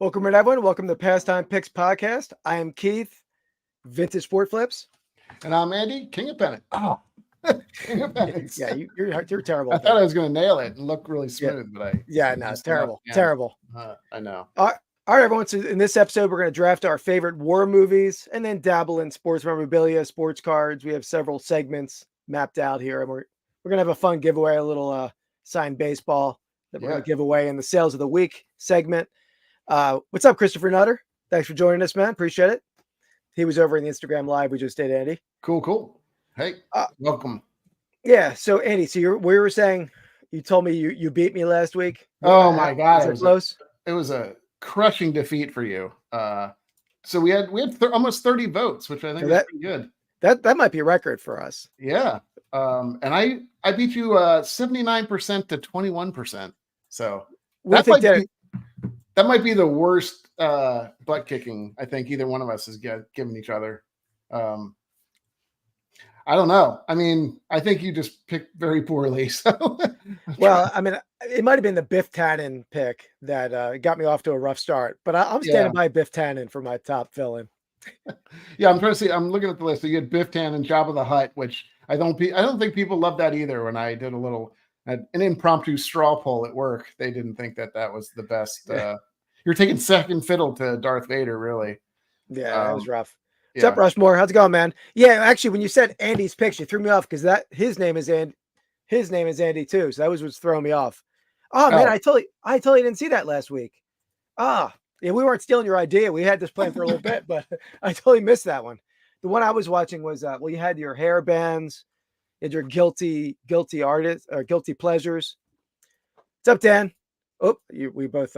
Welcome, everyone. Welcome to Pastime Picks Podcast. I am Keith, Vintage Sport Flips. And I'm Andy, King of Pennants. Oh, King of Pennants. Yeah, you're terrible. I thought I was going to nail it and look really smooth, but it's terrible. Terrible. I know. All right, everyone. So in this episode, we're going to draft our favorite war movies and then dabble in sports memorabilia, sports cards. We have several segments mapped out here, and we're going to have a fun giveaway, a little signed baseball that we're going to give away in the Sales of the Week segment. What's up, Christopher Nutter? Thanks for joining us, man. Appreciate it. He was over in the Instagram live we just did, Andy. Cool. Hey, welcome. Yeah. So, Andy, we were saying you told me you beat me last week. Oh my God, it was close. It was a crushing defeat for you. So we had almost 30 votes, which I think is pretty good. That might be a record for us. Yeah. And I beat you 79% to 21%. So that might be the worst butt kicking I think either one of us has given each other. I don't know. I mean, I think you just picked very poorly. So, well, I mean, it might have been the Biff Tannen pick that got me off to a rough start, but I'm standing by Biff Tannen for my top villain. Yeah, I'm trying to see. I'm looking at the list. So you had Biff Tannen, Jabba the Hutt, which I don't think people love that either. When I did an impromptu straw poll at work, they didn't think that was the best. You're taking second fiddle to Darth Vader, really. Yeah, that was rough. What's up, Rushmore? How's it going, man? Yeah, actually, when you said Andy's picks, you threw me off because his name is Andy too. So that was what's throwing me off. Oh man, I totally didn't see that last week. Yeah, we weren't stealing your idea. We had this plan for a little bit, but I totally missed that one. The one I was watching was you had your hair bands, and your guilty artists or guilty pleasures. What's up, Dan? Oh, we both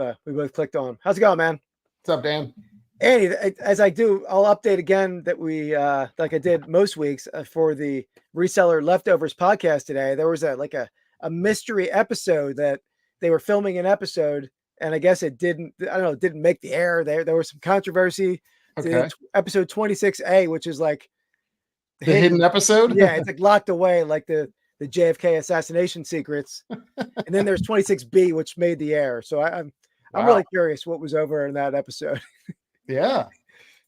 clicked on. How's it going, man? What's up, Dan? Andy, as I do, I'll update again that we like I did most weeks for the Reseller Leftovers podcast today. There was a mystery episode that they were filming an episode, and I guess it didn't make the air. There was some controversy. Okay. Episode 26A, which is like the hidden episode. Yeah, it's like locked away, like the JFK assassination secrets. And then there's 26B, which made the air. So I'm really curious what was over in that episode. Yeah,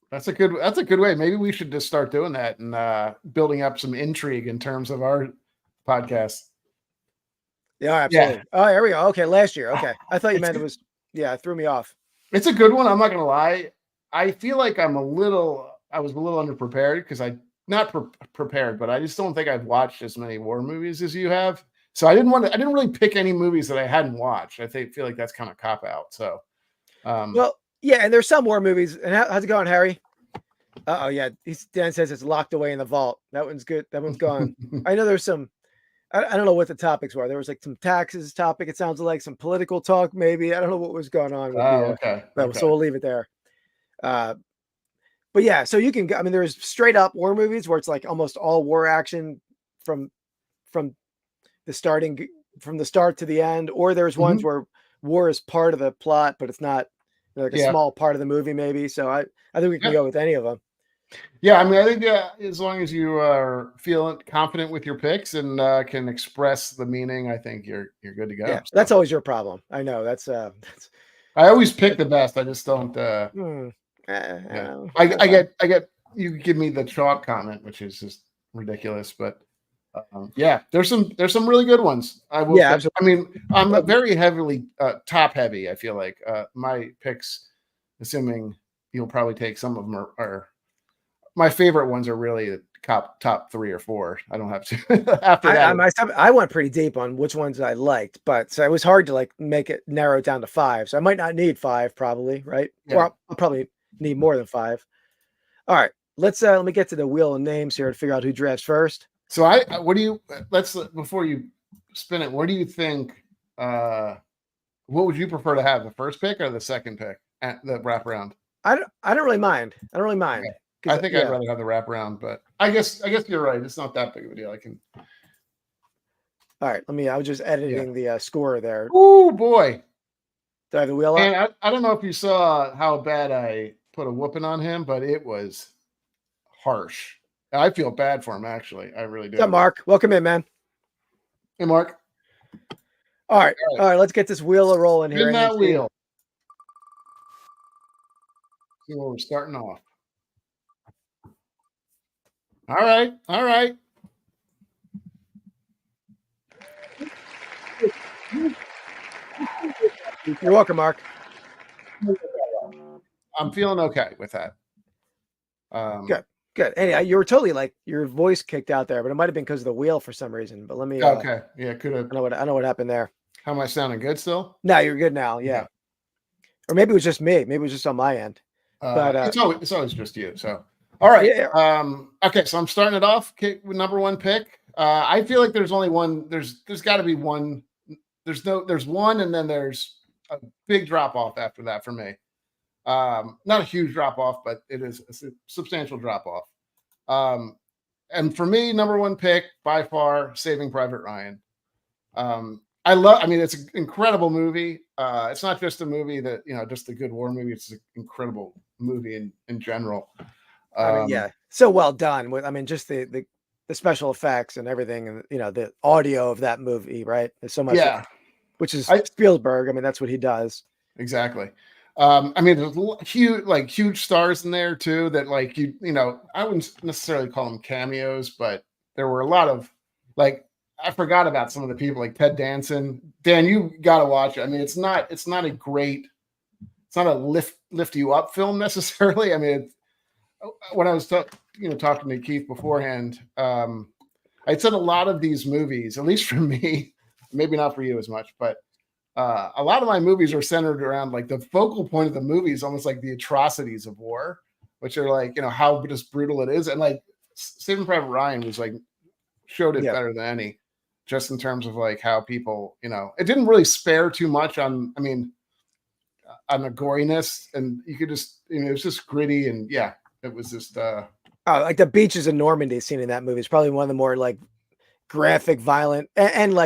that's a good way. Maybe we should just start doing that and building up some intrigue in terms of our podcast. Yeah, absolutely. Yeah. Oh, here we go. Okay, last year. Okay, I thought you meant it was. Yeah, it threw me off. It's a good one. I'm not gonna lie. I feel like I was a little underprepared because not prepared, but I just don't think I've watched as many war movies as you have. So I didn't really pick any movies that I hadn't watched. Feel like that's kind of cop out. So, well, yeah, and there's some war movies. And how's it going, Harry? Oh yeah, Dan says it's locked away in the vault. That one's good. That one's gone. I know there's some. I don't know what the topics were. There was like some taxes topic. It sounds like some political talk, maybe. I don't know what was going on. Okay. So we'll leave it there. But yeah, so you can. I mean, there's straight up war movies where it's like almost all war action from the start to the end, or there's ones where war is part of the plot, but it's not like a small part of the movie, maybe. So I think we can go with any of them. Yeah, I mean, I think as long as you are feeling confident with your picks and can express the meaning, I think you're good to go. Yeah, so that's always your problem. I know that's. I always pick the best. I just don't. I get you give me the chalk comment, which is just ridiculous, but there's some really good ones. I will. Yeah, I mean, I'm very heavily top heavy. I feel like my picks, assuming you'll probably take some of them, are my favorite ones are really the top 3 or 4. I don't have to. After that, I went pretty deep on which ones I liked, but so it was hard to like make it narrow down to 5. So I might not need 5, probably, right? Yeah. Or I'll probably need more than 5. All right, let me get to the wheel of names here to figure out who drafts first. So before you spin it, what do you think? What would you prefer to have, the first pick or the second pick at the wraparound? I don't really mind. Okay. I think I'd rather have the wraparound, but I guess you're right. It's not that big of a deal. I can. All right, I was just editing the score there. Oh boy! Do I have the wheel on? I don't know if you saw how bad I put a whooping on him, but it was harsh. I feel bad for him, actually. I really do. What's up, Mark? Welcome in, man. Hey, Mark. All right. Let's get this wheel rolling here. Spin that wheel. See where we're starting off. All right. All right. You're welcome, Mark. I'm feeling okay with that. Good. Hey, you were totally like your voice kicked out there, but it might have been because of the wheel for some reason. But let me. Okay. Yeah. Could have. I know what happened there. How am I sounding? Good still? No, you're good now. Yeah. Or maybe it was just me. Maybe it was just on my end. But it's always just you. So all right. Yeah. Okay. So I'm starting it off with number one pick. I feel like there's only one. There's got to be one. There's one, and then there's a big drop off after that for me. Not a huge drop off, but it is a substantial drop off. And for me, number one pick by far, Saving Private Ryan. I mean, it's an incredible movie. It's not just a movie that, just a good war movie. It's an incredible movie in general. I mean, so well done with, just the special effects and everything, and the audio of that movie, right? There's so much, which is Spielberg. I mean, that's what he does. Exactly. I mean, there's huge stars in there too. That I wouldn't necessarily call them cameos, but there were a lot of I forgot about some of the people like Ted Danson. Dan, you got to watch it. I mean, it's not a lift you up film necessarily. I mean, when I was talking to Keith beforehand, I'd said a lot of these movies, at least for me, maybe not for you as much, but a lot of my movies are centered around the focal point of the movie is almost like the atrocities of war, which are how just brutal it is. And Saving Private Ryan was showed it better than any, just in terms of how people, it didn't really spare too much on the goriness, and you could just, it was just gritty, and it was just like the beaches in Normandy scene in that movie is probably one of the more graphic, violent, and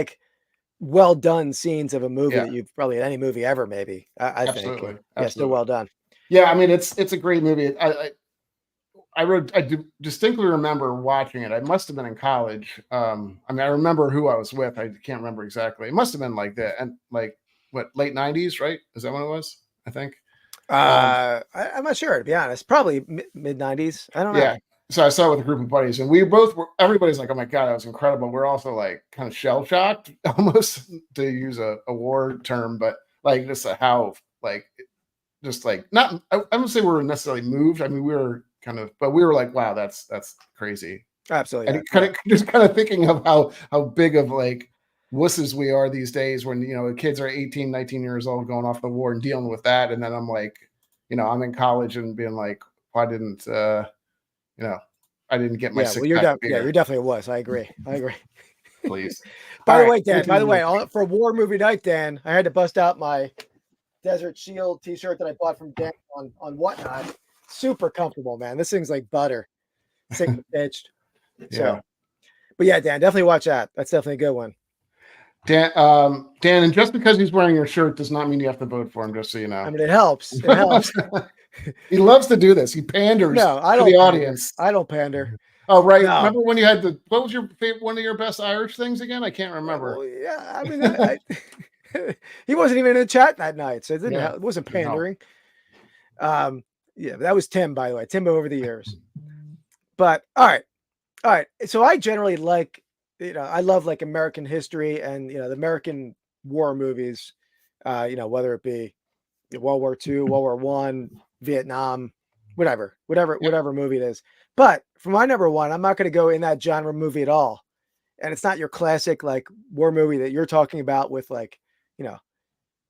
well done scenes of a movie that you've probably any movie ever, maybe. I think. Yeah, still well done. Yeah, I mean, it's a great movie. I distinctly remember watching it. I must have been in college. I mean, I remember who I was with. I can't remember exactly. It must have been that, and late 90s, right? Is that when it was? I think. I'm not sure, to be honest. Probably mid 90s. I don't know. Yeah. So I saw it with a group of buddies, and everybody's like, "Oh my God, that was incredible." We're also kind of shell shocked, almost, to use a war term, but just how not. I wouldn't say we were necessarily moved. I mean, we were but we were like, "Wow, that's crazy." Absolutely. And kind of thinking of how big of wusses we are these days, when kids are 18, 19 years old going off the war and dealing with that, and then I'm I'm in college and being like, why didn't I didn't get my you're definitely a wuss. I agree. Please. By the way, Dan, for War Movie Night, Dan, I had to bust out my Desert Shield t-shirt that I bought from Dan on Whatnot. Super comfortable, man. This thing's like butter. Sick pitched. So, but yeah, Dan, definitely watch that. That's definitely a good one. Dan, and just because he's wearing your shirt does not mean you have to vote for him, just so you know. I mean, it helps. It helps. He loves to do this. He panders to the audience. I don't pander. Oh, right. No. Remember when you had what was your favorite, one of your best Irish things again? I can't remember. Well, yeah, I mean, he wasn't even in the chat that night, so it wasn't pandering. No. Yeah, that was Tim, by the way. Tim over the years. But all right. So I generally I love American history and the American war movies. Whether it be World War II, World War One, Vietnam, whatever movie it is. But for my number one, I'm not going to go in that genre movie at all. And it's not your classic war movie that you're talking about with I mean,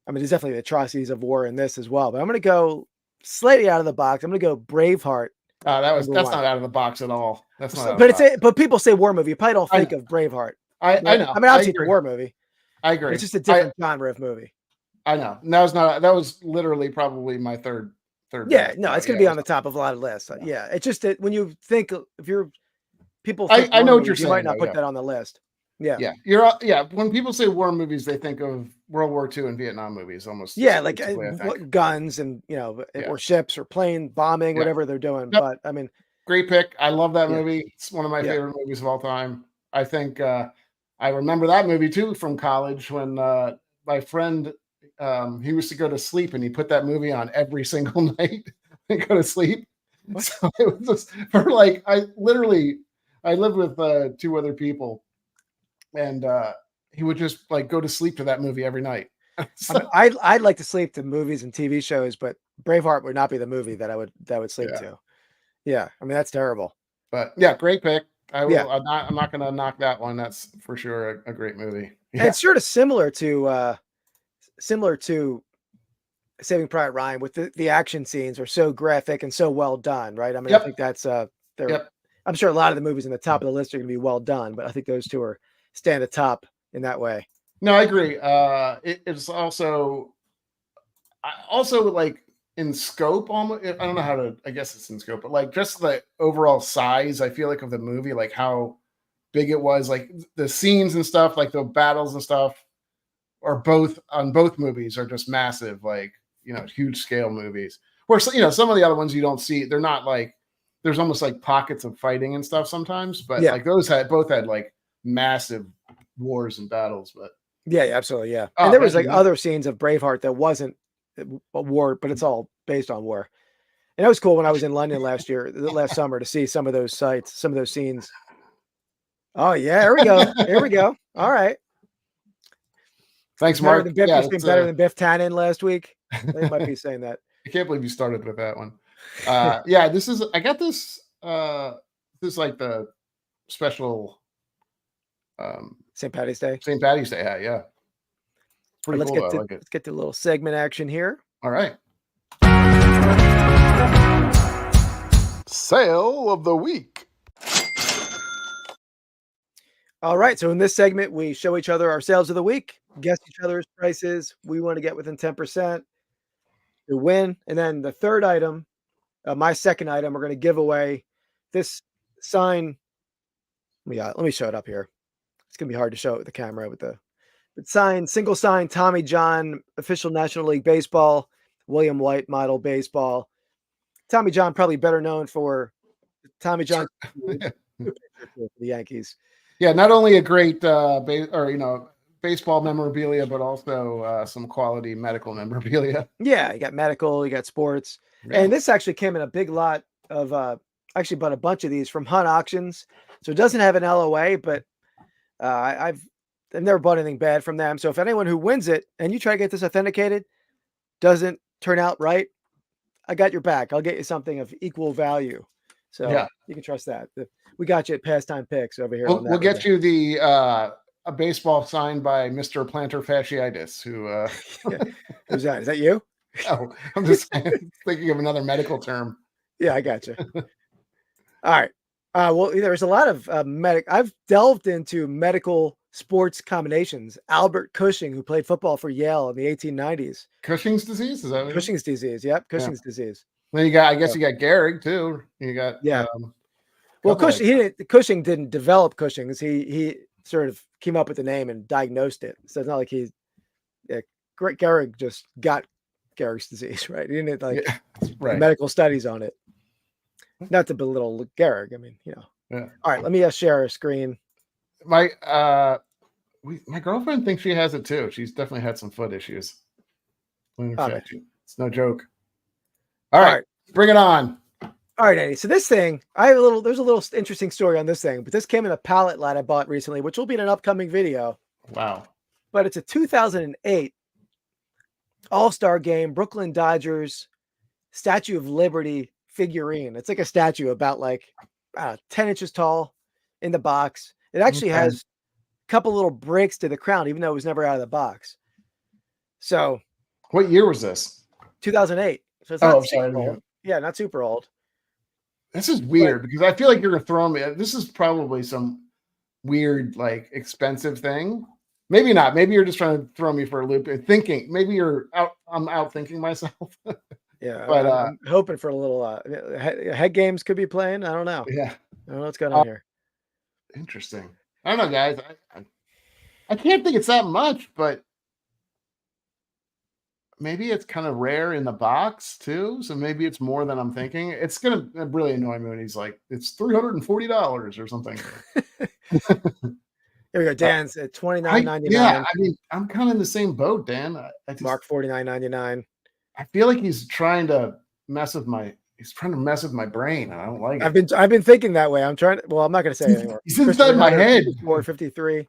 there's definitely the atrocities of war in this as well. But I'm going to go slightly out of the box. I'm going to go Braveheart. That's not out of the box at all. That's not. But people say war movie. You probably don't think of Braveheart. I know. I mean, obviously it's a war movie. I agree. It's just a different genre of movie. I know. That was literally probably my third. Yeah, no, it's going to be on the top of a lot of lists. Yeah, it's just that when you think, if you're people, I know what you're saying. You might not put that on the list. Yeah. When people say war movies, they think of World War II and Vietnam movies almost. Yeah, guns and or ships or plane bombing, whatever they're doing. Yep. But I mean, great pick. I love that movie. It's one of my favorite movies of all time. I think I remember that movie too from college when my friend he used to go to sleep and he put that movie on every single night. and go to sleep. What? So it was just for like, I lived with 2 other people, and he would just like go to sleep to that movie every night. So, I mean, I'd like to sleep to movies and TV shows, but Braveheart would not be the movie that I would sleep to. Yeah, I mean that's terrible. But yeah, great pick. I will. Yeah. I'm not going to knock that one. That's for sure a great movie. Yeah. And it's sort of similar to Saving Private Ryan, with the action scenes are so graphic and so well done, right? I mean, I think that's I'm sure a lot of the movies in the top of the list are going to be well done, but I think those two are stand at the top in that way. No, I agree. It's also like in scope. Almost, I don't know how to. I guess it's in scope, but like just the overall size. I feel like of the movie, like how big it was, like the scenes and stuff, like the battles and stuff, are both movies are just massive, like huge scale movies. Where some of the other ones you don't see, they're not like, there's almost like pockets of fighting and stuff sometimes, but like those both had like massive wars and battles, but. Yeah, absolutely. Yeah. And there was like other scenes of Braveheart that wasn't a war, but it's all based on war. And it was cool when I was in London last summer to see some of those sites, some of those scenes. Oh yeah, here we go. Here we go. All right. Thanks, Mark. Better than Biff Tannen last week. They might be saying that. I can't believe you started with that one. Yeah, I got this. This is like the special St. Paddy's Day. St. Paddy's Day hat, yeah. Pretty cool. Let's get to a little segment action here. All right. Sale of the week. All right. So in this segment, we show each other our sales of the week, guess each other's prices. We want to get within 10% to win. And then the third item, my second item, we're going to give away this sign. Let me show it up here. It's going to be hard to show it with the camera with the single sign, Tommy John, official National League Baseball, William White model baseball. Tommy John, probably better known for Tommy John for the Yankees. Yeah, not only a great baseball memorabilia, but also some quality medical memorabilia. Yeah, you got medical, you got sports. Yeah. And this actually came in a big lot of actually bought a bunch of these from Hunt Auctions. So it doesn't have an LOA, but I've never bought anything bad from them. So if anyone who wins it and you try to get this authenticated doesn't turn out right, I got your back. I'll get you something of equal value. So you can trust that. We got you at Pastime Picks over here. We'll get you a baseball signed by Mr. Plantar Fasciitis, who who's that? Is that you? No, I'm just thinking of another medical term. Yeah, I got you. All right. Well, there's a lot of I've delved into medical sports combinations. Albert Cushing, who played football for Yale in the 1890s. Cushing's disease? Is that what Cushing's disease? Yep, Cushing's disease. Then you got Gehrig too. You got well, Cushing didn't develop Cushing's. He sort of came up with the name and diagnosed it. So it's not like Gehrig just got Gehrig's disease, right? He didn't medical studies on it. Not to belittle Gehrig. I mean, All right, let me share a screen. My girlfriend thinks she has it too. She's definitely had some foot issues. It's no joke. All right, bring it on. All right, Eddie. So this thing, there's a little interesting story on this thing, but this came in a pallet lot I bought recently, which will be in an upcoming video. Wow. But it's a 2008 All-Star Game, Brooklyn Dodgers Statue of Liberty figurine. It's like a statue about 10 inches tall in the box. It actually has a couple little breaks to the crown, even though it was never out of the box. So what year was this? 2008. So it's not super old. Yeah, not super old. This is weird because I feel like you're going to throw me. This is probably some weird, expensive thing. Maybe not. Maybe you're just trying to throw me for a loop. Thinking maybe I'm out thinking myself. Yeah, but I'm hoping for a little head games could be playing. I don't know. Yeah, I don't know what's going on here. Interesting. I don't know, guys. I can't think it's that much, but maybe it's kind of rare in the box too. So maybe it's more than I'm thinking. It's gonna really annoy me when he's like, it's $340 or something. Here we go. Dan's at $29.99. Yeah, I mean, I'm kind of in the same boat, Dan. Mark $49.99. I feel like he's trying to He's trying to mess with my brain. And I don't like it. I've been thinking that way. I'm trying to. Well, I'm not going to say it anymore. He's inside my head. 453.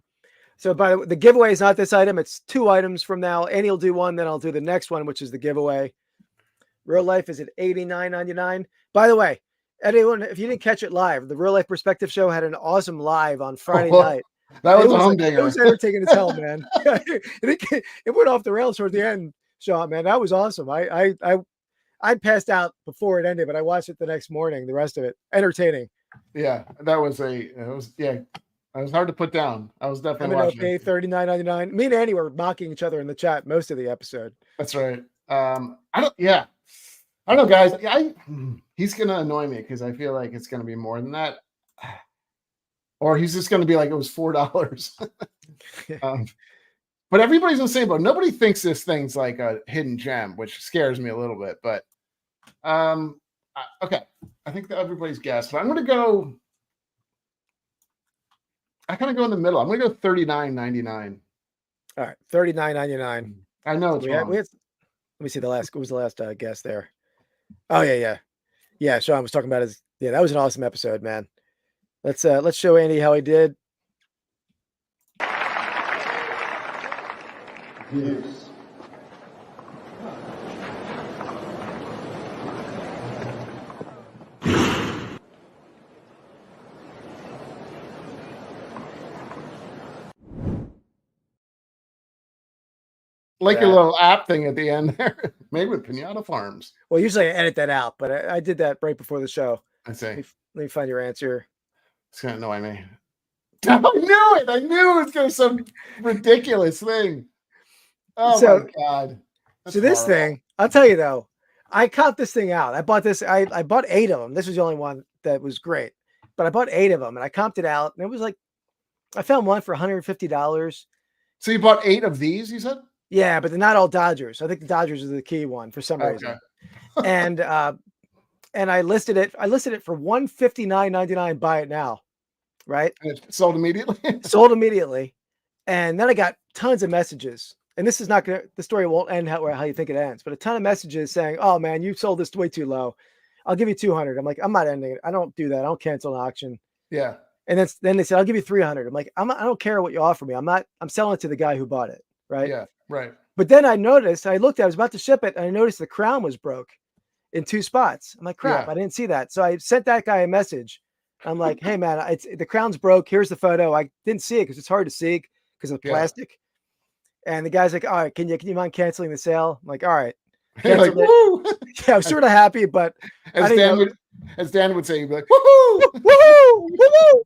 So by the way, the giveaway is not this item. It's 2 items from now. Annie will do one, then I'll do the next one, which is the giveaway. Real Life is at $89.99. By the way, anyone, if you didn't catch it live, the Real Life Perspective Show had an awesome live on Friday night. That was a humdinger. It was entertaining as hell, man. It went off the rails towards the end, Sean, man. That was awesome. I passed out before it ended, but I watched it the next morning. The rest of it, entertaining. Yeah, that was hard to put down. I was definitely watching. Okay, $39.99. Me and Annie were mocking each other in the chat most of the episode. That's right. I don't know, guys. He's gonna annoy me because I feel like it's gonna be more than that, or he's just gonna be like it was $4. But everybody's in the same boat. Nobody thinks this thing's like a hidden gem, which scares me a little bit. But okay, I think that everybody's guessed. But I'm gonna go. I kind of go in the middle. I'm gonna go $39.99. All right, $39.99. I know it's wrong. Let me see the last. What was the last guess there? Oh yeah. Sean was talking about his. Yeah, that was an awesome episode, man. Let's show Andy how he did. Yes. Like your little app thing at the end there, made with Pinata Farms. Well, usually I edit that out, but I did that right before the show. I see. Let me find your answer. It's gonna annoy me. I knew it. I knew it was gonna be some ridiculous thing. Oh my god! That's so this thing, I'll tell you though, I caught this thing out. I bought this. I bought 8 of them. This was the only one that was great, but I bought 8 of them and I comped it out, and it was like I found one for $150. So you bought 8 of these? You said? Yeah, but they're not all Dodgers. I think the Dodgers is the key one for some reason. And I listed it. I listed it for $159.99. Buy it now, right? And it sold immediately. Sold immediately, and then I got tons of messages. And this is not gonna. The story won't end how you think it ends, but a ton of messages saying, "Oh man, you sold this way too low. I'll give you 200." I'm like, I'm not ending it. I don't do that. I don't cancel an auction. Yeah. And then they said, "I'll give you 300." I'm like, I don't care what you offer me. I'm selling it to the guy who bought it. Right. Yeah. Right. But then I noticed, I was about to ship it, and I noticed the crown was broke in 2 spots. I'm like, crap, I didn't see that. So I sent that guy a message. I'm like, hey man, the crown's broke. Here's the photo. I didn't see it because it's hard to see because of the plastic. And the guy's like, all right, can you mind canceling the sale? I'm like, all right. Like, woo! Yeah, I was sort of happy, but as Dan would say, he'd be like, woohoo, woohoo, woohoo.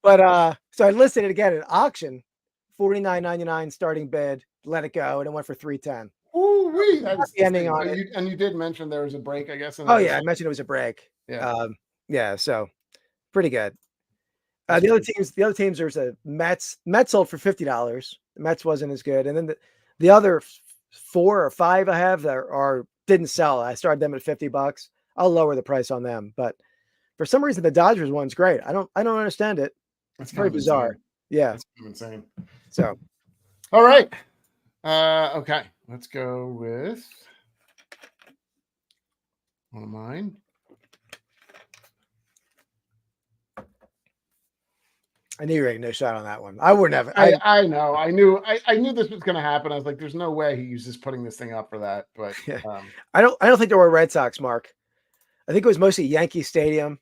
But so I listed it again at auction, $49.99 starting bid. Let it go, and it went for $310. Ooh, that's the ending on it. And you did mention there was a break, I guess. Oh yeah, I mentioned it was a break. Yeah. So pretty good. The other teams, there's a Mets sold for $50. The Mets wasn't as good, and then the other 4 or 5 I have that didn't sell. I started them at $50. I'll lower the price on them, but for some reason the Dodgers one's great. I don't understand it. It's very bizarre. Insane. Yeah, it's insane. So, all right. Okay, let's go with one of mine. I knew you were getting no shot on that one. I would never. I know. I knew this was going to happen. I was like, "There's no way he's just putting this thing up for that." But I don't think there were Red Sox, Mark. I think it was mostly Yankee Stadium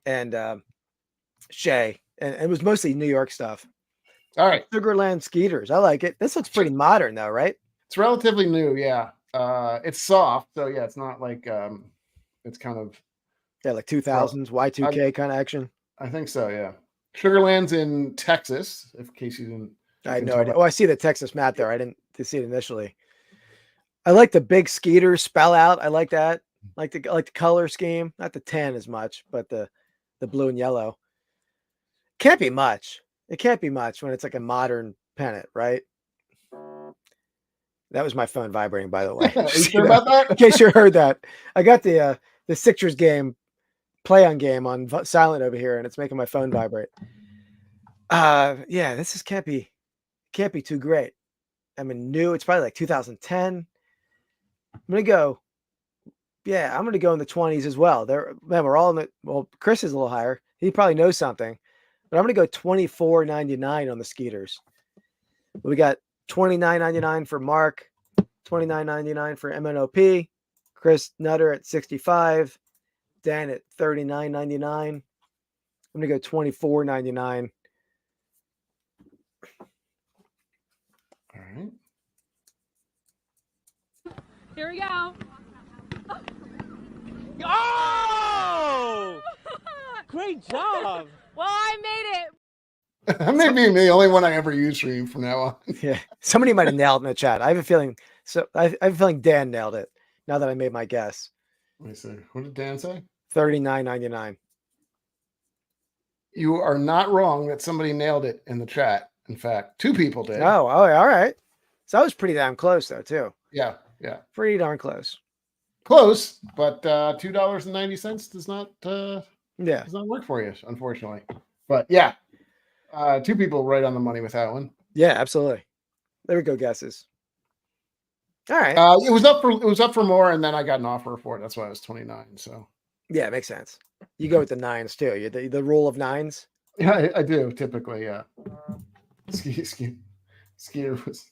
and Shea, and it was mostly New York stuff. All right, Sugarland Skeeters. I like it. This looks pretty modern, though, right? It's relatively new. Yeah, it's soft, so yeah, it's not like it's kind of like 2000s Y2K kind of action. I think so. Yeah. Sugarland's in Texas, in case you didn't. I had no idea. Oh, I see the Texas map there. I didn't see it initially. I like the big Skeeter spell out. I like that. Like the color scheme. Not the tan as much, but the blue and yellow. Can't be much. It can't be much when it's like a modern pennant, right? That was my phone vibrating, by the way. Are you sure about that? In case you heard that. I got the Sixers game play on game on silent over here, and it's making my phone vibrate. Yeah, this can't be too great. I mean, new. It's probably like 2010. I'm gonna go Yeah, I'm going to go in the 20s as well. We're all in the, well, Chris is a little higher. He probably knows something, but I'm going to go $24.99 on the Skeeters. We got $29.99 for Mark, $29.99 for MNOP, Chris Nutter at $65, Dan at $39.99. I'm going to go $24.99. All right. Here we go. Oh! Great job. Well, I made it. That may be the only one I ever use for you from now on. Yeah, somebody might have nailed in the chat. I have a feeling. So I have a feeling Dan nailed it. Now that I made my guess. Let me see. What did Dan say? $39.99. You are not wrong that somebody nailed it in the chat. In fact, 2 people did. Oh, all right. So that was pretty damn close, though, too. Yeah. Pretty darn close. Close, but $2.90 does not work for you, unfortunately. But yeah, 2 people right on the money with that one. Yeah, absolutely. There we go. Guesses. All right. It was up for more, and then I got an offer for it. That's why I was 29. So yeah, it makes sense. You go with the 9s too. You the rule of 9s. Yeah, I do typically. Yeah. Skeeter was.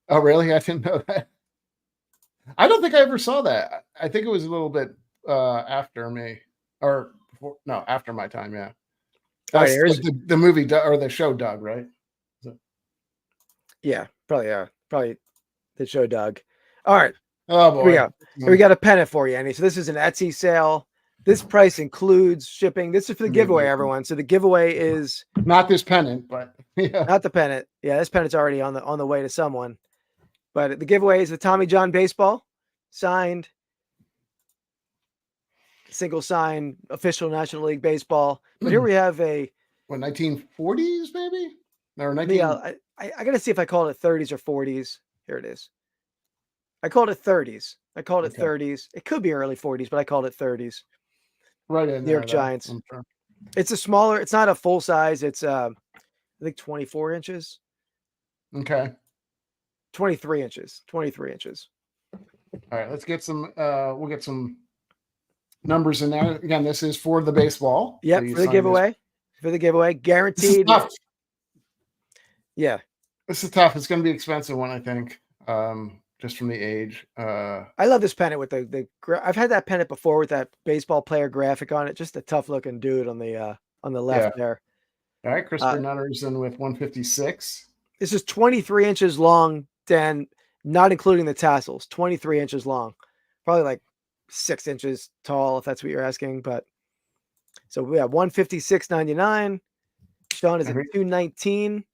Oh, really? I didn't know that. I don't think I ever saw that. I think it was a little bit after me, or before, no, after my time. Yeah. All right, like the movie or the show Doug, right? Yeah, probably the show Doug. All right. Oh boy. Here we go. Here we got a pennant for you, Andy. So this is an Etsy sale. This price includes shipping. This is for the giveaway, everyone. So the giveaway is not this pennant, but yeah. Not the pennant. Yeah, this pennant's already on the way to someone. But the giveaway is the Tommy John baseball, signed, single sign, official National League baseball. But here we have a 1940s maybe? Or 19 Yeah, I got to see if I called it 30s or 40s. Here it is. I called it 30s. I called it 30s. It could be early 40s, but I called it 30s. Right in New York Giants. Sure. It's a smaller, it's not a full size. It's I think 24 inches. Okay. 23 inches. 23 inches. All right, let's get some we'll get some numbers in there. Again, this is for the baseball. Yep, for the giveaway. For the giveaway. Guaranteed. Yeah. This is tough. It's going to be expensive one, I think. Just from the age. I love this pennant with the I've had that pennant before with that baseball player graphic on it. Just a tough looking dude on the left there. All right, Christopher Nutter's in with 156. This is 23 inches long, Dan, not including the tassels. 23 inches long. Probably like 6 inches tall, if that's what you're asking. But so we have 156.99. Sean is at 219.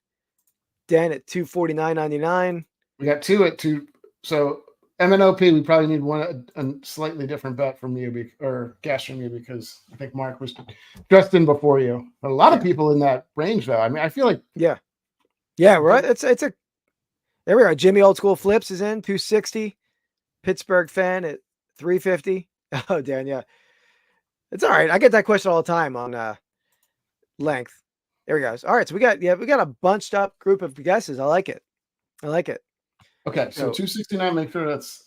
Dan at 249.99. We got 2 at 2. So MNOP, we probably need a slightly different bet from you or guess from you because I think Mark was just in before you. But a lot of people in that range, though. I mean, I feel like yeah, right. It's a there we are. Jimmy Old School Flips is in 260. Pittsburgh fan at 350. Oh, Dan, yeah, it's all right. I get that question all the time on length. There we go. All right, so we got a bunched up group of guesses. I like it. Okay, so 269. Make sure that's.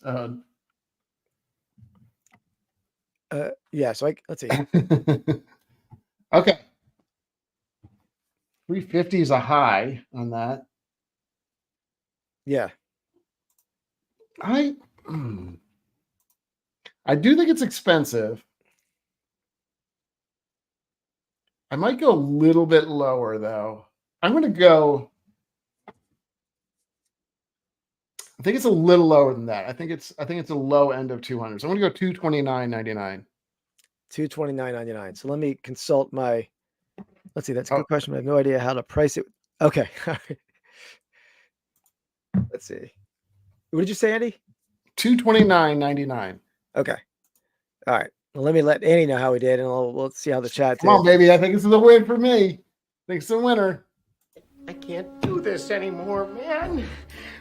Yeah. So let's see. Okay. 350 is a high on that. Yeah. I do think it's expensive. I might go a little bit lower though. I'm going to go. I think it's a little lower than that. I think it's a low end of 200. So I'm going to go 229.99. 229.99. So let me consult my. Let's see. That's a good question. I have no idea how to price it. Okay. Let's see. What did you say, Andy? 229.99. Okay. All right. Well, let me let Andy know how we did, and we'll see how the chat did. Come on, baby. I think this is a win for me. I think it's a winner. I can't do this anymore, man.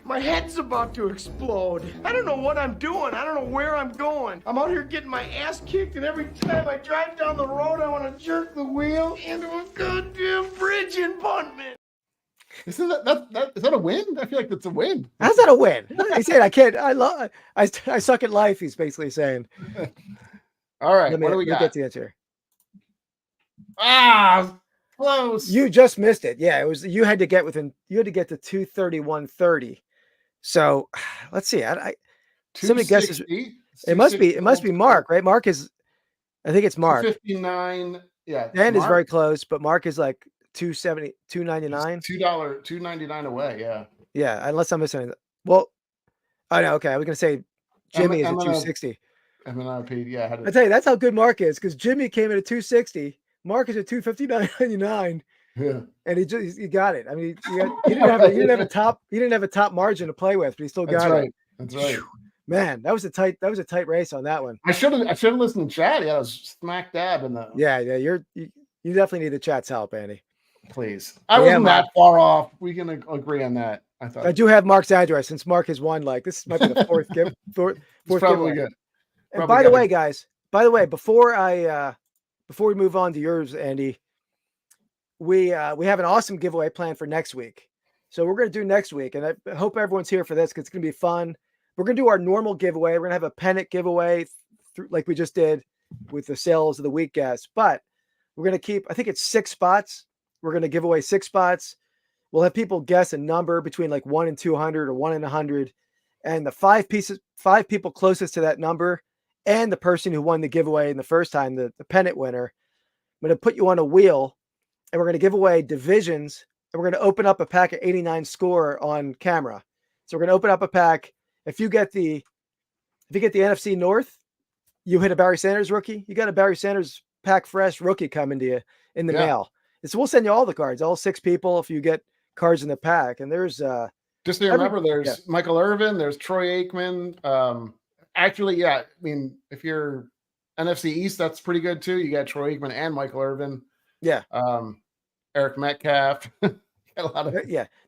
My head's about to explode. I don't know what I'm doing. I don't know where I'm going. I'm out here getting my ass kicked, and every time I drive down the road, I want to jerk the wheel into a goddamn bridge in Buntman. Isn't that is that a win? I feel like that's a win. How's that a win? He said, I can't. I suck at life. He's basically saying. All right. What do we got? Get the answer. Close. You just missed it. Yeah, it was. You had to get to 231.30. So let's see. Somebody guesses. It must be Mark, right? Mark is. I think it's Mark. 259. Yeah. Dan is very close, but Mark is like 270, 299. $2.99 away. Yeah. Yeah, unless I'm missing. Well, I know. Okay, I was gonna say Jimmy is at 260. MNRP. Yeah. I tell you, that's how good Mark is because Jimmy came in at 260. Mark is at 259.99. Yeah. And he got it. I mean, he didn't have a top margin to play with, but he still got it. That's right. Man, that was a tight race on that one. I should have listened to chat. Yeah, I was smack dab in the. Yeah. You definitely need the chat's help, Andy. Please, I wasn't that far off. We can agree on that. I do have Mark's address since Mark has won. Like this might be the fourth fourth probably good. And by the way, guys, before we move on to yours, Andy, we have an awesome giveaway planned for next week. So we're going to do next week, and I hope everyone's here for this because it's going to be fun. We're going to do our normal giveaway. We're going to have a pennant giveaway like we just did with the sales of the week guests, but we're going to keep, I think it's 6 spots. We're going to give away 6 spots. We'll have people guess a number between like 1 and 200 or 1 and 100. And the 5 people closest to that number and the person who won the giveaway in the first time, the pennant winner, I'm going to put you on a wheel and we're going to give away divisions and we're going to open up a pack of 89 score on camera. So we're going to open up a pack. If you get the NFC North, you hit a Barry Sanders rookie. You got a Barry Sanders pack fresh rookie coming to you in the mail. And so we'll send you all the cards, all 6 people, if you get cards in the pack. And there's just to remember, there's Michael Irvin, there's Troy Aikman. Actually, yeah, I mean, if you're NFC East, that's pretty good too. You got Troy Aikman and Michael Irvin. Yeah. Eric Metcalf. A lot of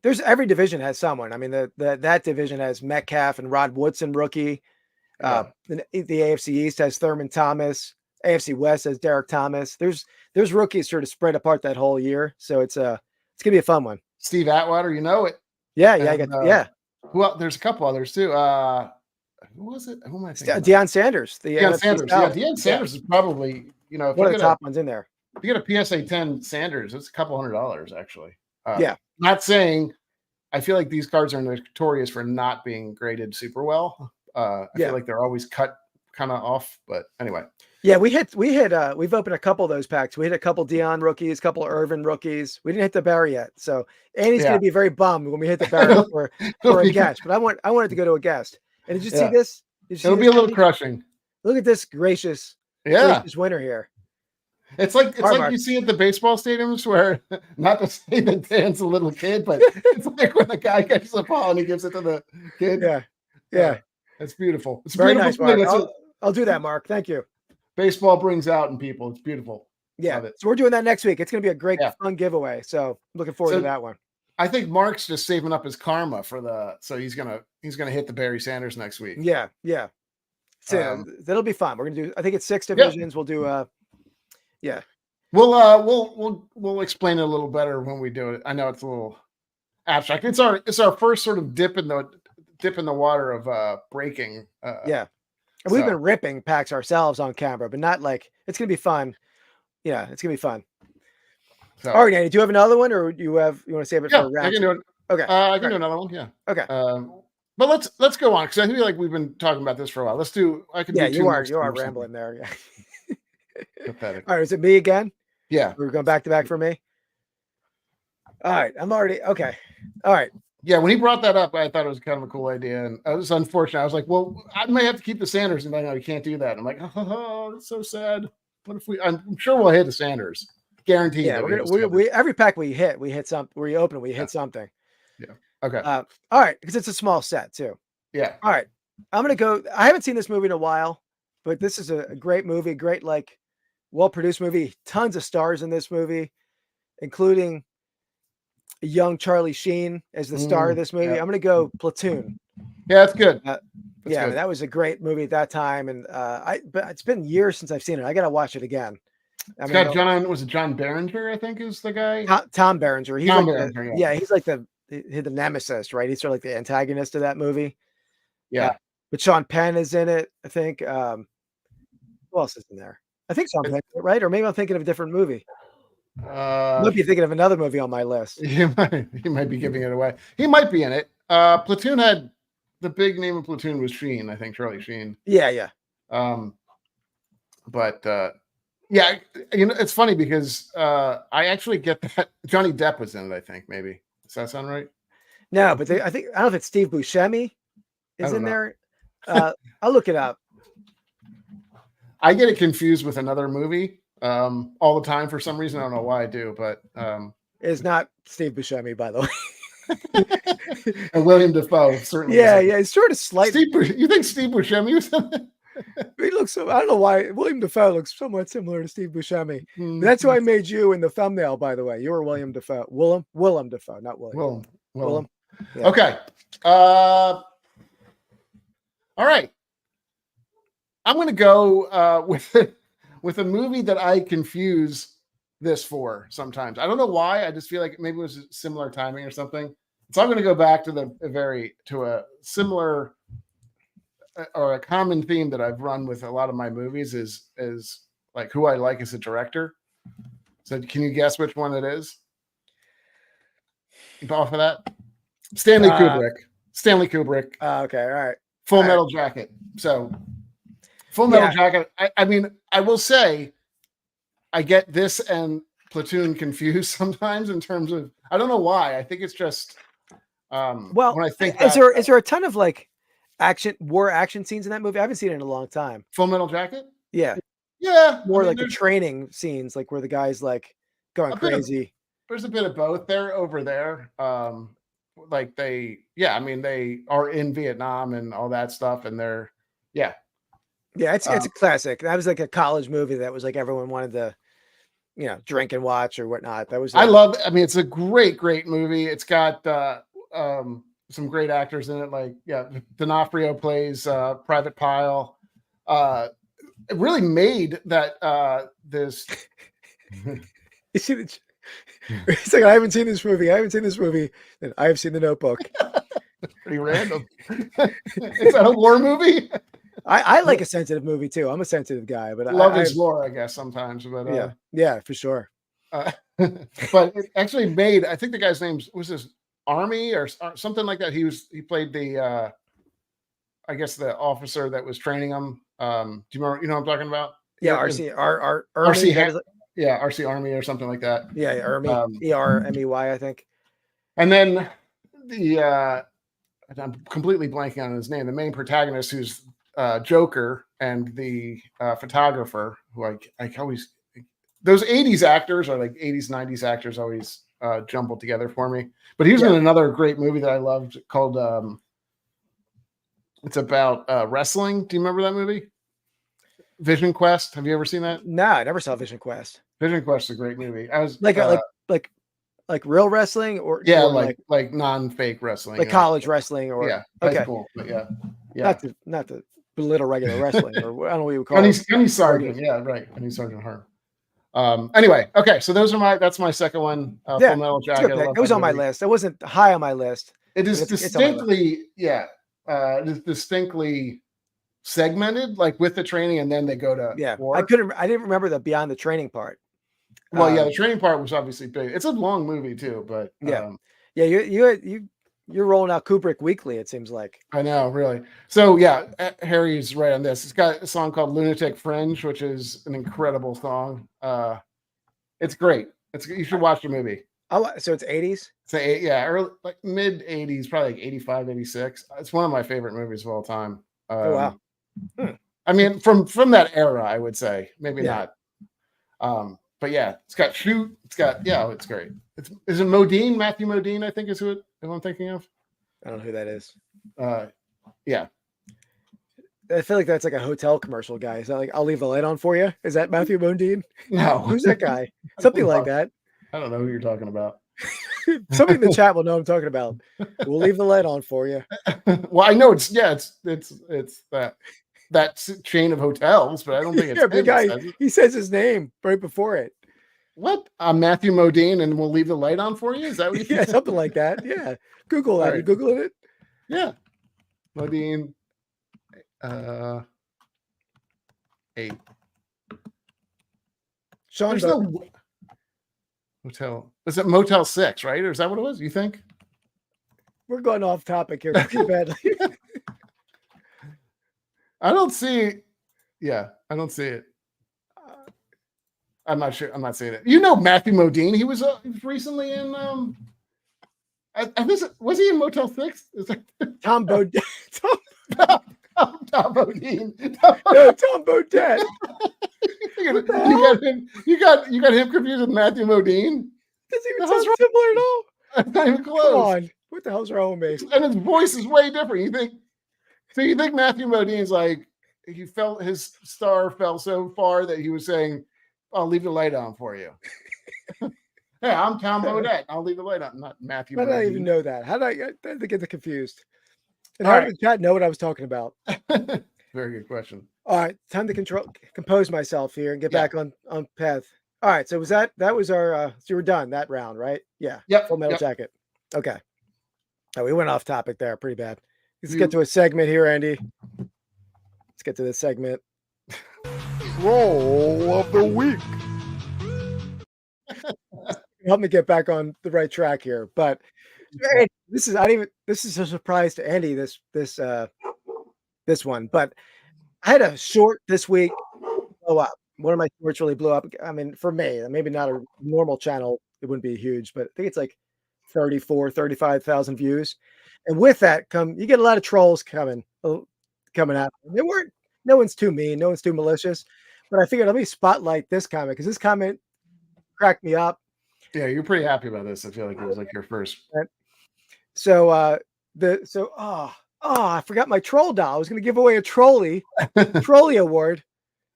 There's every division has someone. I mean, that division has Metcalf and Rod Woodson rookie. The AFC East has Thurman Thomas. AFC West has Derek Thomas. There's rookies sort of spread apart that whole year, so it's gonna be a fun one. Steve Atwater, you know it. Yeah. Well, there's a couple others too. Who was it? Who am I thinking? Deion Sanders. Deion Sanders. Yeah, Deion Sanders is probably one of the top ones in there. If you get a PSA 10 Sanders, it's a couple $100 actually. Not saying. I feel like these cards are notorious for not being graded super well. I feel like they're always cut kind of off, but anyway. Yeah, we've opened a couple of those packs. We hit a couple Deion rookies, a couple of Irvin rookies. We didn't hit the Barry yet. So Andy's going to be very bummed when we hit the Barry for a guest, but I wanted to go to a guest. And did you see this? It'll be a little crushing. Look at this gracious winner here. It's like you see at the baseball stadiums where, not to say that Dan's a little kid, but it's like when the guy catches the ball and he gives it to the kid. Yeah. It's beautiful. It's very beautiful nice, Mark. I'll do that, Mark. Thank you. Baseball brings out in people. It's beautiful. Yeah. So we're doing that next week. It's going to be a great, fun giveaway. So I'm looking forward to that one. I think Mark's just saving up his karma so he's gonna hit the Barry Sanders next week. Yeah. So that'll be fun. We're gonna do. I think it's 6 divisions. We'll do. We'll explain it a little better when we do it. I know it's a little abstract. It's our first sort of dip in the water of breaking. And we've been ripping packs ourselves on camera, but not like it's gonna be fun. Yeah, it's gonna be fun. So, all right, Andy, do you have another one, or you want to save it for a round? I can do it. Okay, I can do another one. Yeah. Okay. But let's go on because I feel like we've been talking about this for a while. Let's do. I can. Yeah, do you are rambling there. Yeah. Pathetic. All right, is it me again? Yeah. We're going back to back for me. All right, I'm already okay. All right. Yeah, when he brought that up, I thought it was kind of a cool idea, and it was unfortunate. I was like, "Well, I may have to keep the Sanders," and I know you can't do that. And I'm like, "Oh, that's so sad." What if I'm sure we'll hit the Sanders, guaranteed. Yeah, we every pack we hit something. We open, we hit something. Yeah. Okay. All right, because it's a small set too. Yeah. All right, I'm gonna go. I haven't seen this movie in a while, but this is a great movie, great well-produced movie. Tons of stars in this movie, including a young Charlie Sheen as the star of this movie. I'm going to go Platoon. Yeah, that's good. That was a great movie at that time. And but it's been years since I've seen it. I got to watch it again. It's got John. Was it John Berenger? I think is the guy. Tom Berenger. He's Tom like Berenger. Yeah, he's like the nemesis, right? He's sort of like the antagonist of that movie. Yeah. But Sean Penn is in it, I think. Who else is in there? I think Sean Penn, right? Or maybe I'm thinking of a different movie. Might be thinking of another movie on my list. He might be giving it away. He might be in it. Platoon had the big name of Platoon was Sheen, I think, Charlie Sheen. Yeah. But yeah, it's funny because I actually get that Johnny Depp was in it. I think maybe. Does that sound right? No, but I don't know if it's Steve Buscemi is in there. I'll look it up. I get it confused with another movie all the time for some reason. I don't know why I do, but it's not Steve Buscemi, by the way. And William Dafoe certainly. Yeah, it's sort of slightly. You think Steve Buscemi was in it? He looks so. I don't know why William Dafoe looks somewhat similar to Steve Buscemi. That's why I made you in the thumbnail, by the way. You were William Dafoe. Willem Dafoe, not William. Willem. Yeah. Okay. All right. I'm going to go with a movie that I confuse this for sometimes. I don't know why. I just feel like maybe it was similar timing or something. So I'm going to go back to a similar or a common theme that I've run with a lot of my movies is like who I like as a director. So can you guess which one it is? Off of that? Stanley Kubrick. Okay, all right. Full Metal Jacket. So Full Metal Jacket. I mean, I will say I get this and Platoon confused sometimes in terms of, I don't know why. I think it's just when I think is there a ton of like war action scenes in that movie? I haven't seen it in a long time. Full Metal Jacket? Yeah. More like the training scenes, like where the guy's like going crazy. There's a bit of both. They're over there. Like they are in Vietnam and all that stuff. And it's a classic. That was like a college movie that was like everyone wanted to, drink and watch or whatnot. That was. It's a great movie. It's got some great actors in it. Like D'Onofrio plays Private Pyle. It really made that this. You see it's like I haven't seen this movie. And I have seen The Notebook. Pretty random. Is that a war movie? I like a sensitive movie too. I'm a sensitive guy, but love is war, I guess sometimes. But yeah, for sure. But it actually made. I think the guy's name was this Army or something like that. He played the. I guess the officer that was training him. Do you remember? You know what I'm talking about? Yeah, RC. RC Army or something like that. Yeah, Army. ERMEY, I think. And then I'm completely blanking on his name. The main protagonist, who's Joker, and the photographer, who I always those 80s actors are like 80s 90s actors always jumbled together for me. But he was in another great movie that I loved called it's about wrestling. Do you remember that movie? Vision Quest. Have you ever seen that? No, I never saw Vision Quest. Vision Quest is a great movie. I was like real wrestling or like non-fake wrestling, like college wrestling or high school. But yeah. Not to belittle regular wrestling or I don't know what you would call it. Penny Sergeant. Yeah, right. Penny Sergeant Hart. Anyway, okay, so that's my second one. Full Metal Jacket. It was on my list. It wasn't high on my list. It is distinctly, distinctly segmented, like with the training, and then they go to war. I didn't remember the beyond the training part. Well, the training part was obviously big. It's a long movie too, but you're rolling out Kubrick weekly. It seems like. I know, really. So Harry's right on this. It's got a song called "Lunatic Fringe," which is an incredible song. It's great. You should watch the movie. So it's 80s. Early, like mid 80s, probably like 85, 86. It's one of my favorite movies of all time. Oh wow. I mean, from that era, I would say maybe not. But it's got shoot. It's got it's great. Is it Modine? Matthew Modine, I think is who I'm thinking of. I don't know who that is. Yeah. I feel like that's like a hotel commercial guy. Is that like I'll leave the light on for you? Is that Matthew Modine? No. Who's that guy? Something like that. I don't know who you're talking about. Somebody in the chat will know what I'm talking about. We'll leave the light on for you. Well, I know it's that. that chain of hotels, but I don't think it's the guy. He says his name right before it. What? I'm Matthew Modine, and we'll leave the light on for you. Is that what you think? Yeah, something like that. Yeah, Google that. Right. You Googling it? Yeah, Modine. 8. Sean, there's no hotel. Is it Motel 6, right? Or is that what it was? You think? We're going off topic here pretty badly. I don't see. Yeah, I don't see it. I'm not sure. I'm not saying it. You know Matthew Modine. He was recently in. Was he in Motel 6? Is that Tom Bodine? Tom Bodine. No, Tom Bodine. You got him confused with Matthew Modine. Doesn't even sound similar at all. Not even close. Come on, what the hell's wrong with me? And his voice is way different. You think Matthew Modine's like he felt his star fell so far that he was saying, "I'll leave the light on for you." Hey, I'm Tom Bodine. I'll leave the light on. Not Matthew. How did I even know that? How did I get confused? And how did Chad know what I was talking about? Very good question. All right, time to compose myself here and get back on path. All right, so that was our so you were done that round, right? Yeah. Yep. Full Metal Jacket. Okay. Oh, we went off topic there pretty bad. Let's get to a segment here, Andy. Let's get to this segment. Troll of the week. Help me get back on the right track here, but this is a surprise to Andy. This one, but I had a short this week blow up. One of my shorts really blew up. I mean, for me, maybe not a normal channel, it wouldn't be huge, but I think it's like 35,000 views. And with that you get a lot of trolls coming out. No one's too mean, no one's too malicious. But I figured let me spotlight this comment because this comment cracked me up. Yeah, you're pretty happy about this. I feel like it was like your first. So I forgot my troll doll. I was going to give away a trolley award.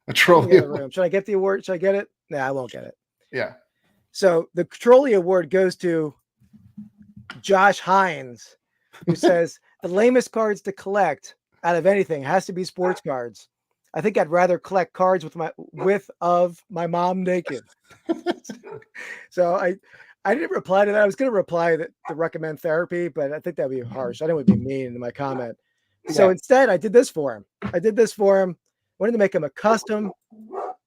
A trolley award. Should I get the award? Should I get it? No, I won't get it. Yeah. So the trolley award goes to Josh Hines, who says the lamest cards to collect out of anything has to be sports cards. I think I'd rather collect cards with my mom naked. So I didn't reply to that. I was going to reply to recommend therapy, but I think that'd be harsh. I didn't want to be mean in my comment. So instead, I did this for him. Wanted to make him a custom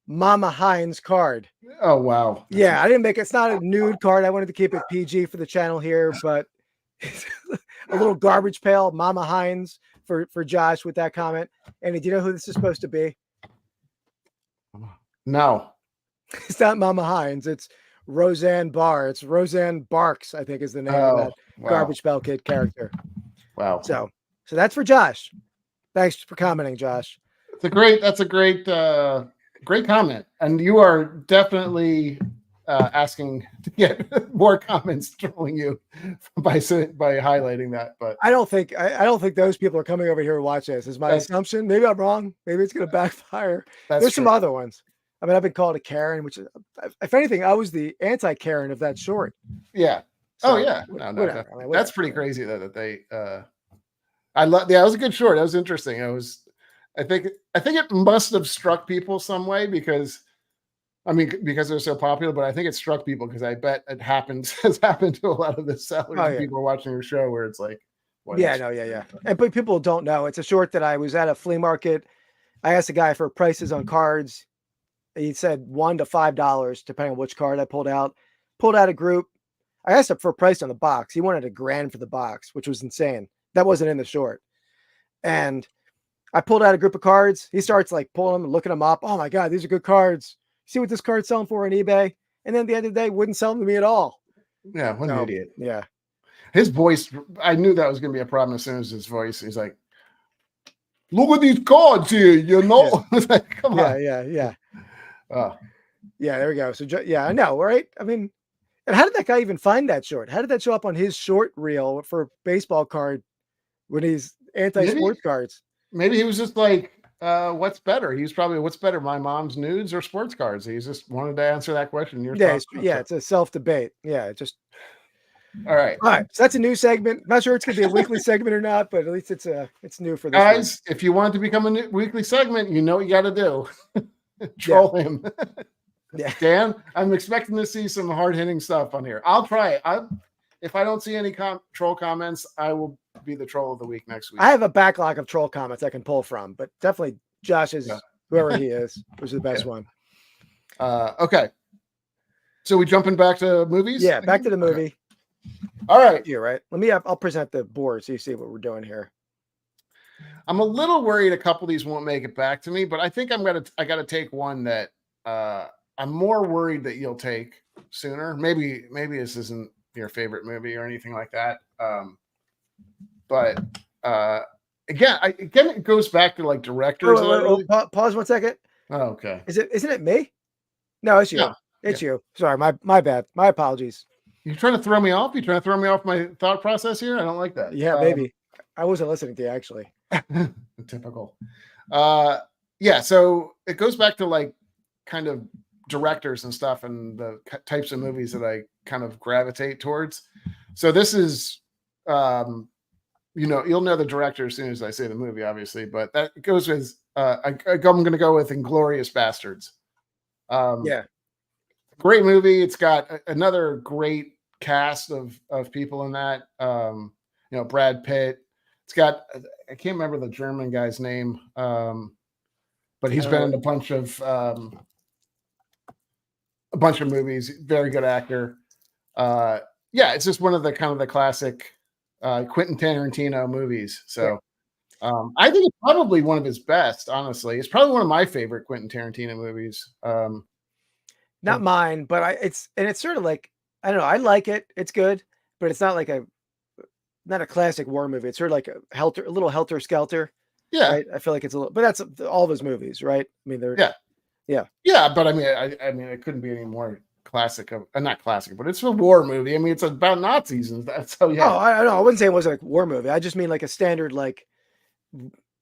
Mama Hines card. Oh, wow. Yeah, I didn't make it. It's not a nude card. I wanted to keep it PG for the channel here, but a little garbage pail, Mama Hines for Josh with that comment. And do you know who this is supposed to be? No. It's not Mama Hines. It's Roseanne Barr. It's Roseanne Barks, I think is the name of that Garbage Pail Kid character. Wow. So that's for Josh. Thanks for commenting, Josh. That's a great comment. And you are definitely asking to get more comments trolling you by highlighting that. But I don't think those people are coming over here to watch this. Is my assumption. Maybe I'm wrong. Maybe it's going to backfire. There's some other ones. I mean, I've been called a Karen, which, if anything, I was the anti-Karen of that short. Yeah. So, yeah. No, that's pretty crazy that they. I love. Yeah, it was a good short. That was interesting. I think it must have struck people some way because they're so popular. But I think it struck people because I bet has happened to a lot of the sellers. People watching your show where it's like, yeah. But people don't know. It's a short that I was at a flea market. I asked a guy for prices on cards. He said $1 to $5, depending on which card I pulled out. Pulled out a group. I asked him for a price on the box. He wanted $1,000 for the box, which was insane. That wasn't in the short. And I pulled out a group of cards. He starts like pulling them and looking them up. Oh my God, these are good cards. See what this card's selling for on eBay? And then at the end of the day, wouldn't sell them to me at all. Yeah, what an idiot. Yeah. His voice, I knew that was going to be a problem as soon as his voice. He's like, look at these cards here, you know? Yeah. Like, come on. Yeah. Yeah, there we go. So I know, right? I mean, and how did that guy even find that short? How did that show up on his short reel for baseball card when he's anti-sports cards? Maybe he was just like, what's better? He was probably, what's better, my mom's nudes or sports cards? He just wanted to answer that question. It's a self-debate. Yeah, All right. All right. So that's a new segment. Not sure it's going to be a weekly segment or not, but at least it's new for this guys. If you want it to become a new weekly segment, you know what you got to do. Troll him. Yeah. Dan, I'm expecting to see some hard hitting stuff on here. I'll try it. If I don't see any troll comments, I will be the troll of the week next week. I have a backlog of troll comments I can pull from, but definitely Josh's, whoever he is, was the best one. Okay. So we jumping back to movies? Yeah, back to the movie. Okay. All right. You're right. I'll present the board so you see what we're doing here. I'm a little worried a couple of these won't make it back to me, but I think I gotta take one that I'm more worried that you'll take sooner. Maybe this isn't your favorite movie or anything like that. But again, it goes back to like directors. Pause 1 second. Oh, okay. Isn't it me? No, it's you. No. It's you. Sorry, my bad. My apologies. You're trying to throw me off? You trying to throw me off my thought process here? I don't like that. Yeah, maybe. I wasn't listening to you actually. Typical. Yeah, so it goes back to like kind of directors and stuff and the types of movies that I kind of gravitate towards. So this is you'll know the director as soon as I say the movie, obviously, but that goes with I'm going to go with Inglourious Bastards. Great movie. It's got another great cast of people in that. Brad Pitt. It's got, I can't remember the German guy's name, but he's been in a bunch of movies. Very good actor. It's just one of the kind of the classic Quentin Tarantino movies. So I think it's probably one of his best, honestly. It's probably one of my favorite Quentin Tarantino movies. Not mine, but it's sort of like, I don't know. I like it. It's good, but it's not like not a classic war movie. It's sort of like a little helter skelter. Yeah. Right? I feel like it's a little, but that's all of his movies, right? I mean, they're, yeah. But I mean, it couldn't be any more classic not classic, but it's a war movie. I mean, it's about Nazis and that. So yeah. Oh, I know. I wouldn't say it was like a war movie. I just mean like a standard, like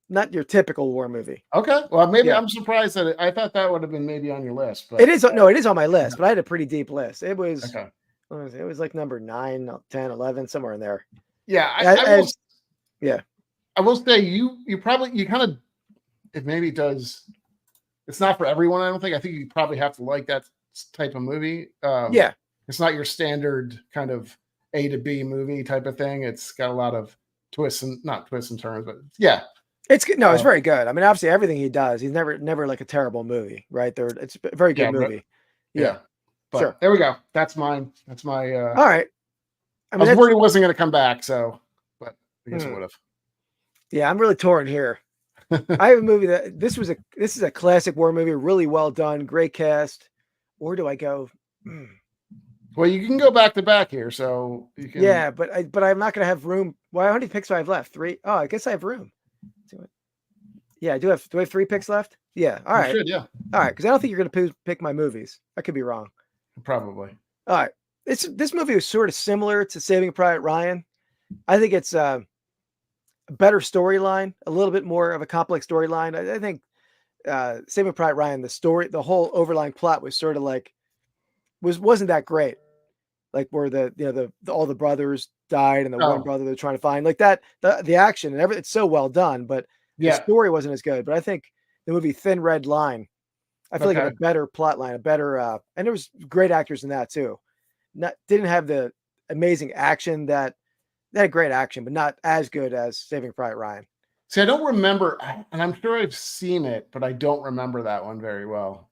not your typical war movie. Okay. Well, maybe I'm surprised that I thought that would have been maybe on your list, but it is on my list, but I had a pretty deep list. It was, okay. It was like number 9, 10, 11, somewhere in there. Yeah. I will say you kind of, it maybe does. It's not for everyone. I don't think. I think you probably have to like that type of movie. It's not your standard kind of A to B movie type of thing. It's got a lot of not twists and turns, but yeah. It's good. No, it's very good. I mean, obviously everything he does, he's never like a terrible movie, right? It's a very good movie. Yeah. But sure. There we go. That's mine. That's my all right. I was worried it wasn't going to come back, but I guess it would have. Yeah, I'm really torn here. I have a movie that this is a classic war movie, really well done, great cast. Or do I go? Well, you can go back to back here, so you can. Yeah, but I'm not going to have room. Well, how many picks do I have left? 3. Oh, I guess I have room. Yeah, I do have. Do I have 3 picks left? Yeah. All right. Should, yeah. All right, because I don't think you're going to pick my movies. I could be wrong. Probably. All right. This movie was sort of similar to Saving Private Ryan. I think it's a better storyline, a little bit more of a complex storyline. I think Saving Private Ryan, the whole overlying plot was sort of like wasn't that great. Like where all the brothers died and the one brother they're trying to find, like that, the action and everything, it's so well done, but the story wasn't as good. But I think the movie Thin Red Line, I feel like it had a better plot line, and there was great actors in that too. Didn't have the amazing action they had great action, but not as good as Saving Private Ryan. See, I don't remember, and I'm sure I've seen it, but I don't remember that one very well.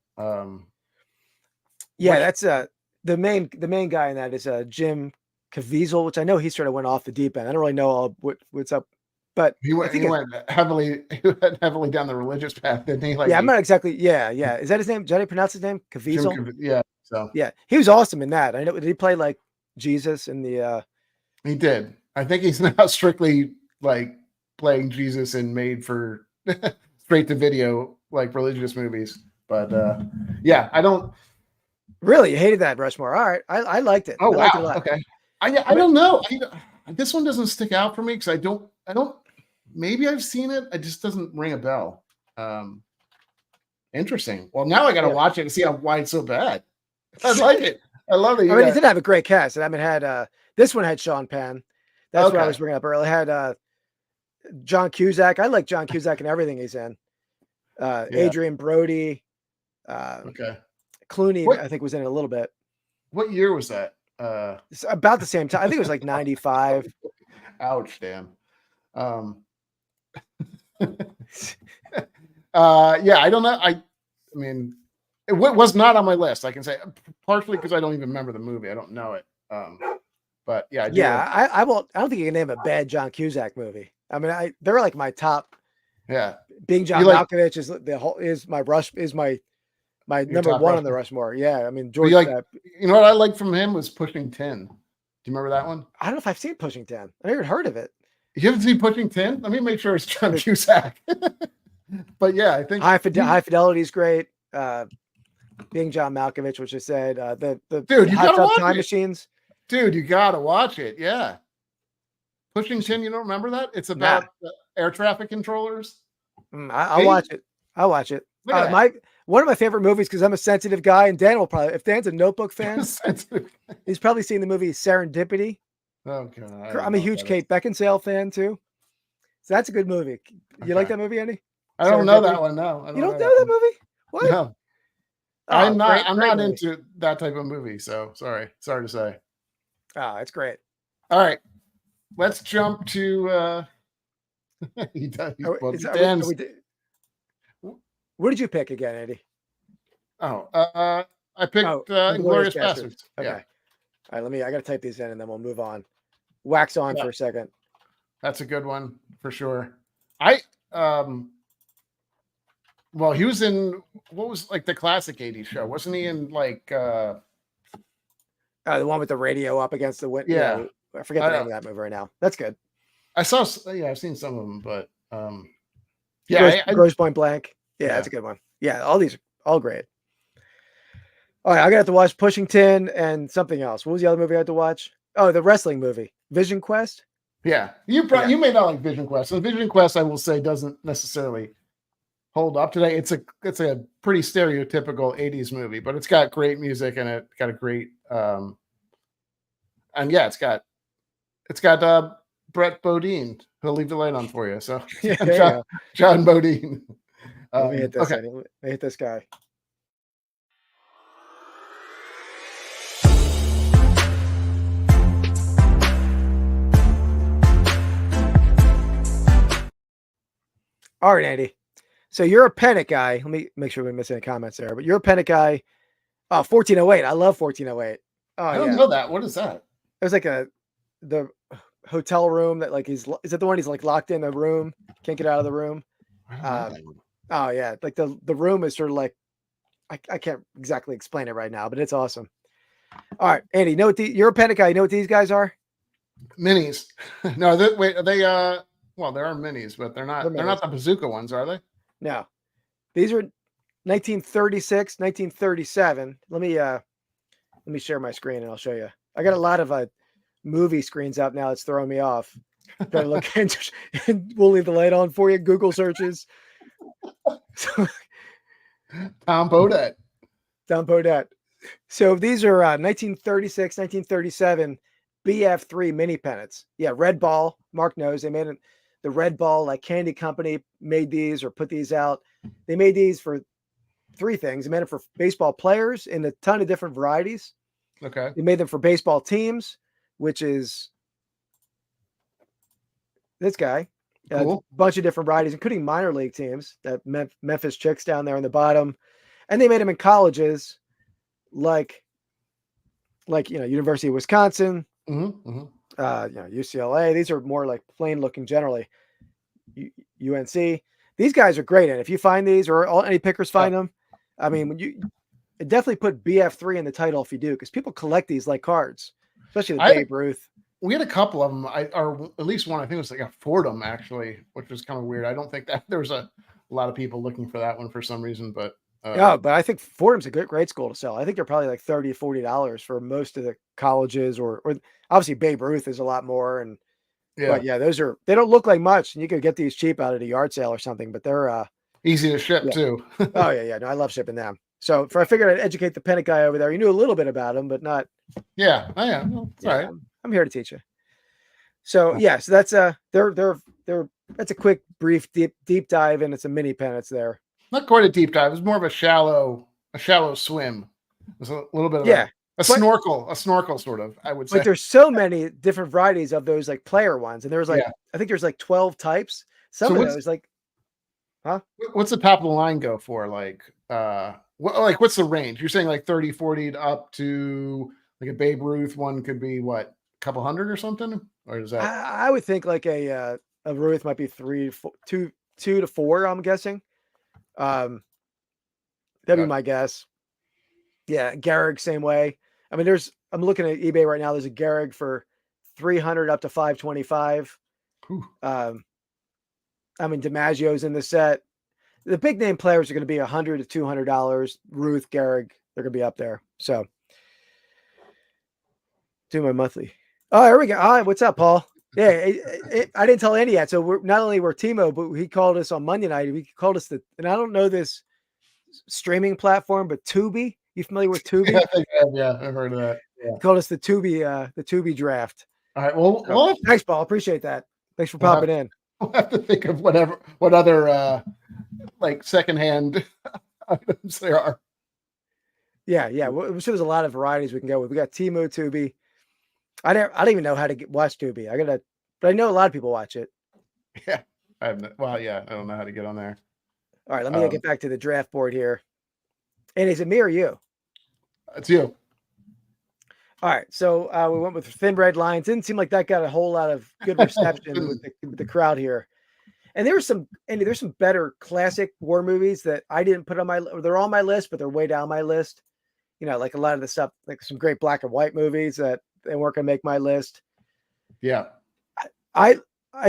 That's the main guy in that is Jim Caviezel, which I know he sort of went off the deep end. I don't really know what's up, but he went heavily down the religious path, didn't he? I'm not exactly. Yeah. Is that his name? Did I pronounce his name? Caviezel. Yeah. So yeah, he was awesome in that. I know. Did he play like Jesus in the? He did. I think he's now strictly like playing Jesus in made for straight to video like religious movies. But I don't really. You hated that Rushmore. All right, I liked it. Oh wow. Okay. I don't know. This one doesn't stick out for me because I don't. Maybe I've seen it. It just doesn't ring a bell. Interesting. Well, now I got to watch it and see why it's so bad. I like it. I love it. I mean, it did have a great cast. I mean, it had this one had Sean Penn. That's what I was bringing up earlier. It had John Cusack. I like John Cusack and everything he's in. Adrian Brody. Clooney, I think, was in it a little bit. What year was that? It's about the same time. I think it was like 95. Ouch, damn. Yeah, I don't know. I mean, it was not on my list. I can say partially because I don't even remember the movie. I don't know it. But yeah, I won't. I don't think you can name a bad John Cusack movie. I mean, they're like my top. Yeah, being John Malkovich is my number one on the Rushmore. Yeah, I mean, George. You know what I like from him was Pushing 10. Do you remember that one? I don't know if I've seen Pushing 10. I never heard of it. You haven't seen Pushing 10? Let me make sure it's John Cusack. But yeah, I think High Fidelity is great. Being John Malkovich, which I said, the dude, you gotta watch Time Machines. Dude, you gotta watch it. Yeah, Pushing 10. You don't remember that? It's about air traffic controllers. I'll watch it. I'll watch it. One of my favorite movies, because I'm a sensitive guy, and Dan will probably, if Dan's a Notebook fan, he's probably seen the movie Serendipity. Oh God, I'm a huge Kate Beckinsale fan too. So that's a good movie. You like that movie, Andy? I don't know that one. No, you don't know that movie? What? No. I'm not into that type of movie. So sorry to say. Oh, it's great. All right, let's jump to. What did you pick again, Andy? Oh, I picked Inglourious Basterds. Okay. Yeah. All right, I got to type these in and then we'll move on. Wax on for a second. That's a good one for sure. Well, he was in what was like the classic 80s show, wasn't he? In like the one with the radio up against the window. Yeah, I forget the name of that movie right now. That's good. I've seen some of them, but Grosse Point Blank. Yeah, that's a good one. Yeah, all these are all great. All right, I got to watch Pushing 10 and something else. What was the other movie I had to watch? Oh, the wrestling movie, Vision Quest. Yeah, you may not like Vision Quest. So Vision Quest, I will say, doesn't necessarily hold up today. It's a pretty stereotypical 80s movie, but it's got great music and it got a great and yeah, it's got Brett Bodine. He'll leave the light on for you. So John Bodine. Let me hit this. Okay. Let me hit this guy. All right, Andy. So you're a Pennant guy. Let me make sure we miss any comments there. But you're a Pennant guy. Oh, 1408. I love 1408. Oh, I don't know that. What is that? It was like the hotel room that like is it the one he's like locked in the room, can't get out of the room? Oh yeah, like the room is sort of like I can't exactly explain it right now, but it's awesome. All right, Andy, you know what you're a Pennant guy. You know what these guys are? Minis. No, well, there are minis, but they're not the bazooka ones, are they? No. These are 1936, 1937. Let me share my screen and I'll show you. I got a lot of movie screens up now. It's throwing me off. Gotta look and we'll leave the light on for you. Google searches. Tom Bodette. So these are 1936, 1937 BF3 mini pennants. Yeah, Red Ball. Mark knows they made the Red Ball like candy company made these or put these out. They made these for three things. They made them for baseball players in a ton of different varieties. Okay. They made them for baseball teams, which is this guy. Cool. A bunch of different varieties, including minor league teams, that Memphis Chicks down there on the bottom. And they made them in colleges like University of Wisconsin, UCLA. These are more like plain looking generally. UNC. These guys are great. And if you find these or any pickers find them, I mean, when you definitely put BF3 in the title if you do, because people collect these like cards, especially the Babe Ruth. We had a couple of them, or at least one. I think it was like a Fordham actually, which was kind of weird. I don't think that there was a lot of people looking for that one for some reason, but but I think Fordham's a great school to sell. I think they're probably like $30 to $40 for most of the colleges, or obviously Babe Ruth is a lot more. And but yeah, they don't look like much, and you could get these cheap out at a yard sale or something. But they're easy to ship too. Oh yeah, no, I love shipping them. So I figured I'd educate the Pennant guy over there. He knew a little bit about him, but not. Yeah, I am. Well, all right. I'm here to teach you. So so that's that's a quick, brief, deep dive, and it's a mini Pennants there. Not quite a deep dive. It was more of a shallow swim. It was a little bit of a snorkel sort of, I would say. Like there's so many different varieties of those like player ones, and there's like I think there's like 12 types. Some of those like, what's the top of the line go for? Like what's the range? You're saying like 30, 40 up to like a Babe Ruth one could be what, a couple hundred or something? Or is that? I would think like a Ruth might be 2 to 4. I'm guessing. That'd be my guess. Yeah, Gehrig same way. I mean, I'm looking at eBay right now. There's a Gehrig for 300 up to 525. I mean, DiMaggio's in the set. The big name players are going to be $100 to $200. Ruth, Gehrig, they're going to be up there. So, do my monthly. Oh, here we go. Hi, what's up, Paul? Yeah, I didn't tell Andy yet. So we're not only Timo, but he called us on Monday night. He called us and I don't know this streaming platform, but Tubi. You familiar with Tubi? Yeah, I've heard of that. Yeah. He called us the Tubi draft. All right. Well, thanks, Paul. Appreciate that. Thanks for popping in. We'll have to think of what other like secondhand items there are. Yeah. I'm sure there's a lot of varieties we can go with. We got Timo, Tubi. I don't even know how to watch Tubi. But I know a lot of people watch it. Yeah. I don't know how to get on there. All right, let me get back to the draft board here. And is it me or you? It's you. All right, so we went with Thin Red Lines. Didn't seem like that got a whole lot of good reception with the crowd here. And there's some better classic war movies that I didn't put on they're on my list, but they're way down my list. You know, like a lot of the stuff, like some great black and white movies that they weren't going to make my list. Yeah. I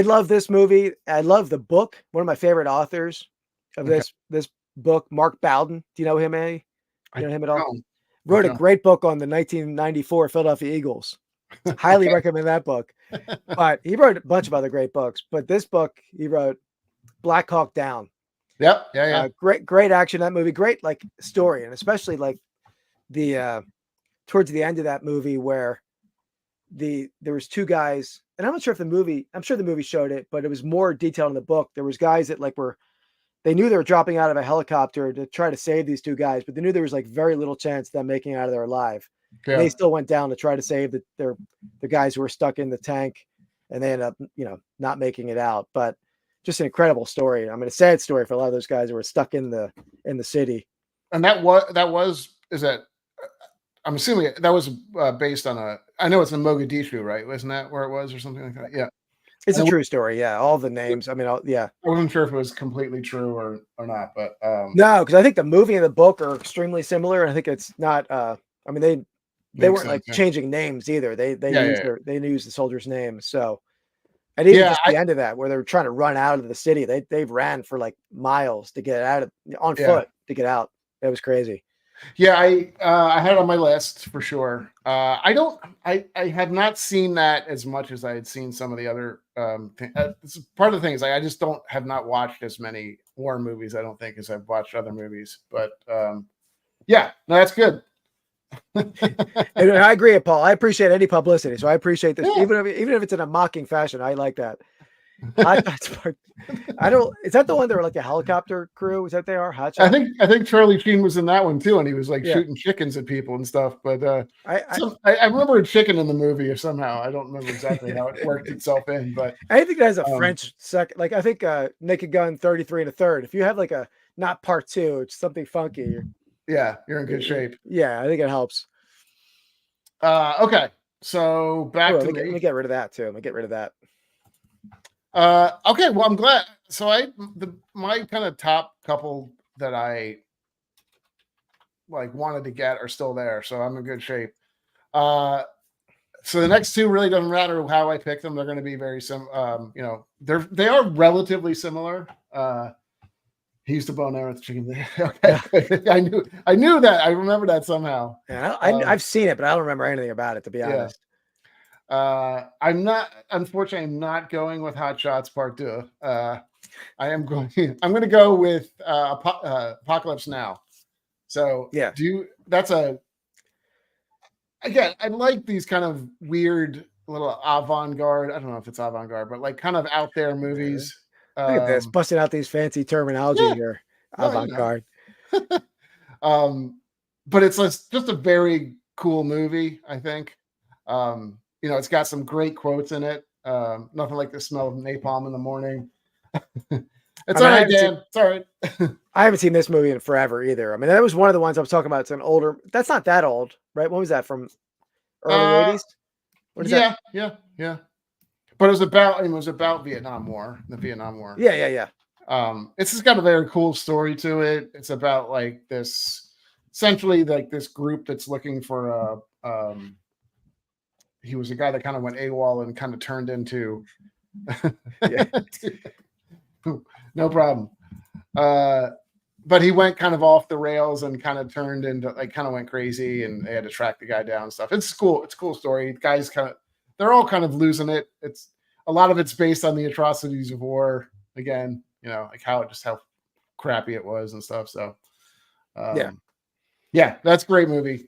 love this movie. I love the book. One of my favorite authors of this book, Mark Bowden. Do you know him, Andy? You know him at all? Wrote a great book on the 1994 Philadelphia Eagles. Highly recommend that book. But he wrote a bunch of other great books. But this book, he wrote Black Hawk Down. Yep. Yeah. Great action in that movie. Great like story, and especially like the towards the end of that movie where there was two guys, and I'm not sure if I'm sure the movie showed it, but it was more detailed in the book. There was guys that like they knew they were dropping out of a helicopter to try to save these two guys, but they knew there was like very little chance of them making it out of there alive. Yeah. They still went down to try to save the guys who were stuck in the tank, and they ended up, not making it out. But just an incredible story. I mean, a sad story for a lot of those guys who were stuck in the city. And I'm assuming that was based on I know it's in Mogadishu, right? Wasn't that where it was or something like that? Yeah. It's a true story. Yeah. All the names. I mean, yeah. I wasn't sure if it was completely true or not, but no, because I think the movie and the book are extremely similar. And I think it's not, I mean, they weren't like changing names either. They used the soldiers' names. So, and even just the end of that, where they were trying to run out of the city, they ran for like miles to get out on foot to get out. It was crazy. Yeah, I had it on my list for sure. I have not seen that as much as I had seen some of the other. This is part of the thing is I just have not watched as many war movies. I don't think as I've watched other movies, but yeah, no, that's good. And I agree, Paul. I appreciate any publicity, so I appreciate this, even if it's in a mocking fashion. I like that. Is that the one that were like a helicopter crew? Is that they are Hot Shots? I think Charlie Sheen was in that one too, and he was like shooting chickens at people and stuff. But I remember a chicken in the movie or somehow. I don't remember exactly how it worked itself in, but I think that's a French second. Like I think Naked Gun 33 1/3. If you have like a not part 2, it's something funky. You're in good shape. Yeah, I think it helps. Okay, so back to me. Let me get rid of that too. Let me get rid of that. Okay, well, I'm glad. So my kind of top couple that I like wanted to get are still there, so I'm in good shape. So the next two really doesn't matter how I pick them; they're going to be very similar. They are relatively similar. He used to bone arrow with the chicken. Okay, I knew that. I remember that somehow. Yeah, I've seen it, but I don't remember anything about it, to be honest. I'm not going with Hot Shots Part 2. I'm going to go with Apocalypse Now. So yeah, again, I like these kind of weird little avant-garde. I don't know if it's avant-garde, but like kind of out there movies. Look at this, busting out these fancy terminology Yeah. here. Well, Avant-garde. But it's just a very cool movie, I think. It's got some great quotes in it. Nothing like the smell of napalm in the morning. It's all right, Dan. It's all right. I haven't seen this movie in forever either. I mean, that was one of the ones I was talking about. It's an older. That's not that old, right? When was that, from early 80s? What is that? Yeah. But it was about Vietnam War, the Vietnam War. Yeah. It's just got a very cool story to it. It's about like essentially like this group that's looking for he was a guy that kind of went AWOL and kind of turned into no problem. But he went kind of off the rails and kind of turned into kind of went crazy, and they had to track the guy down and stuff. It's cool. It's a cool story. The guys they're all kind of losing it. It's a lot of it's based on the atrocities of war. Again, like how crappy it was and stuff. So, that's a great movie.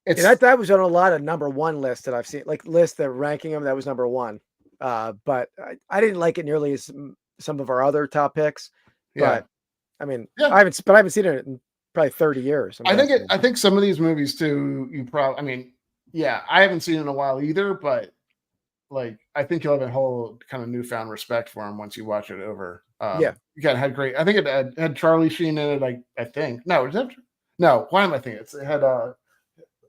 That was on a lot of number one lists that I've seen, like lists that ranking them. That was number one. But I didn't like it nearly as some of our other top picks. But I mean, I haven't seen it in probably 30 years. I think some of these movies too, I haven't seen it in a while either, but like, I think you'll have a whole kind of newfound respect for them once you watch it over. Again, had great. I think it had Charlie Sheen in it. I think no. Why am I thinking it had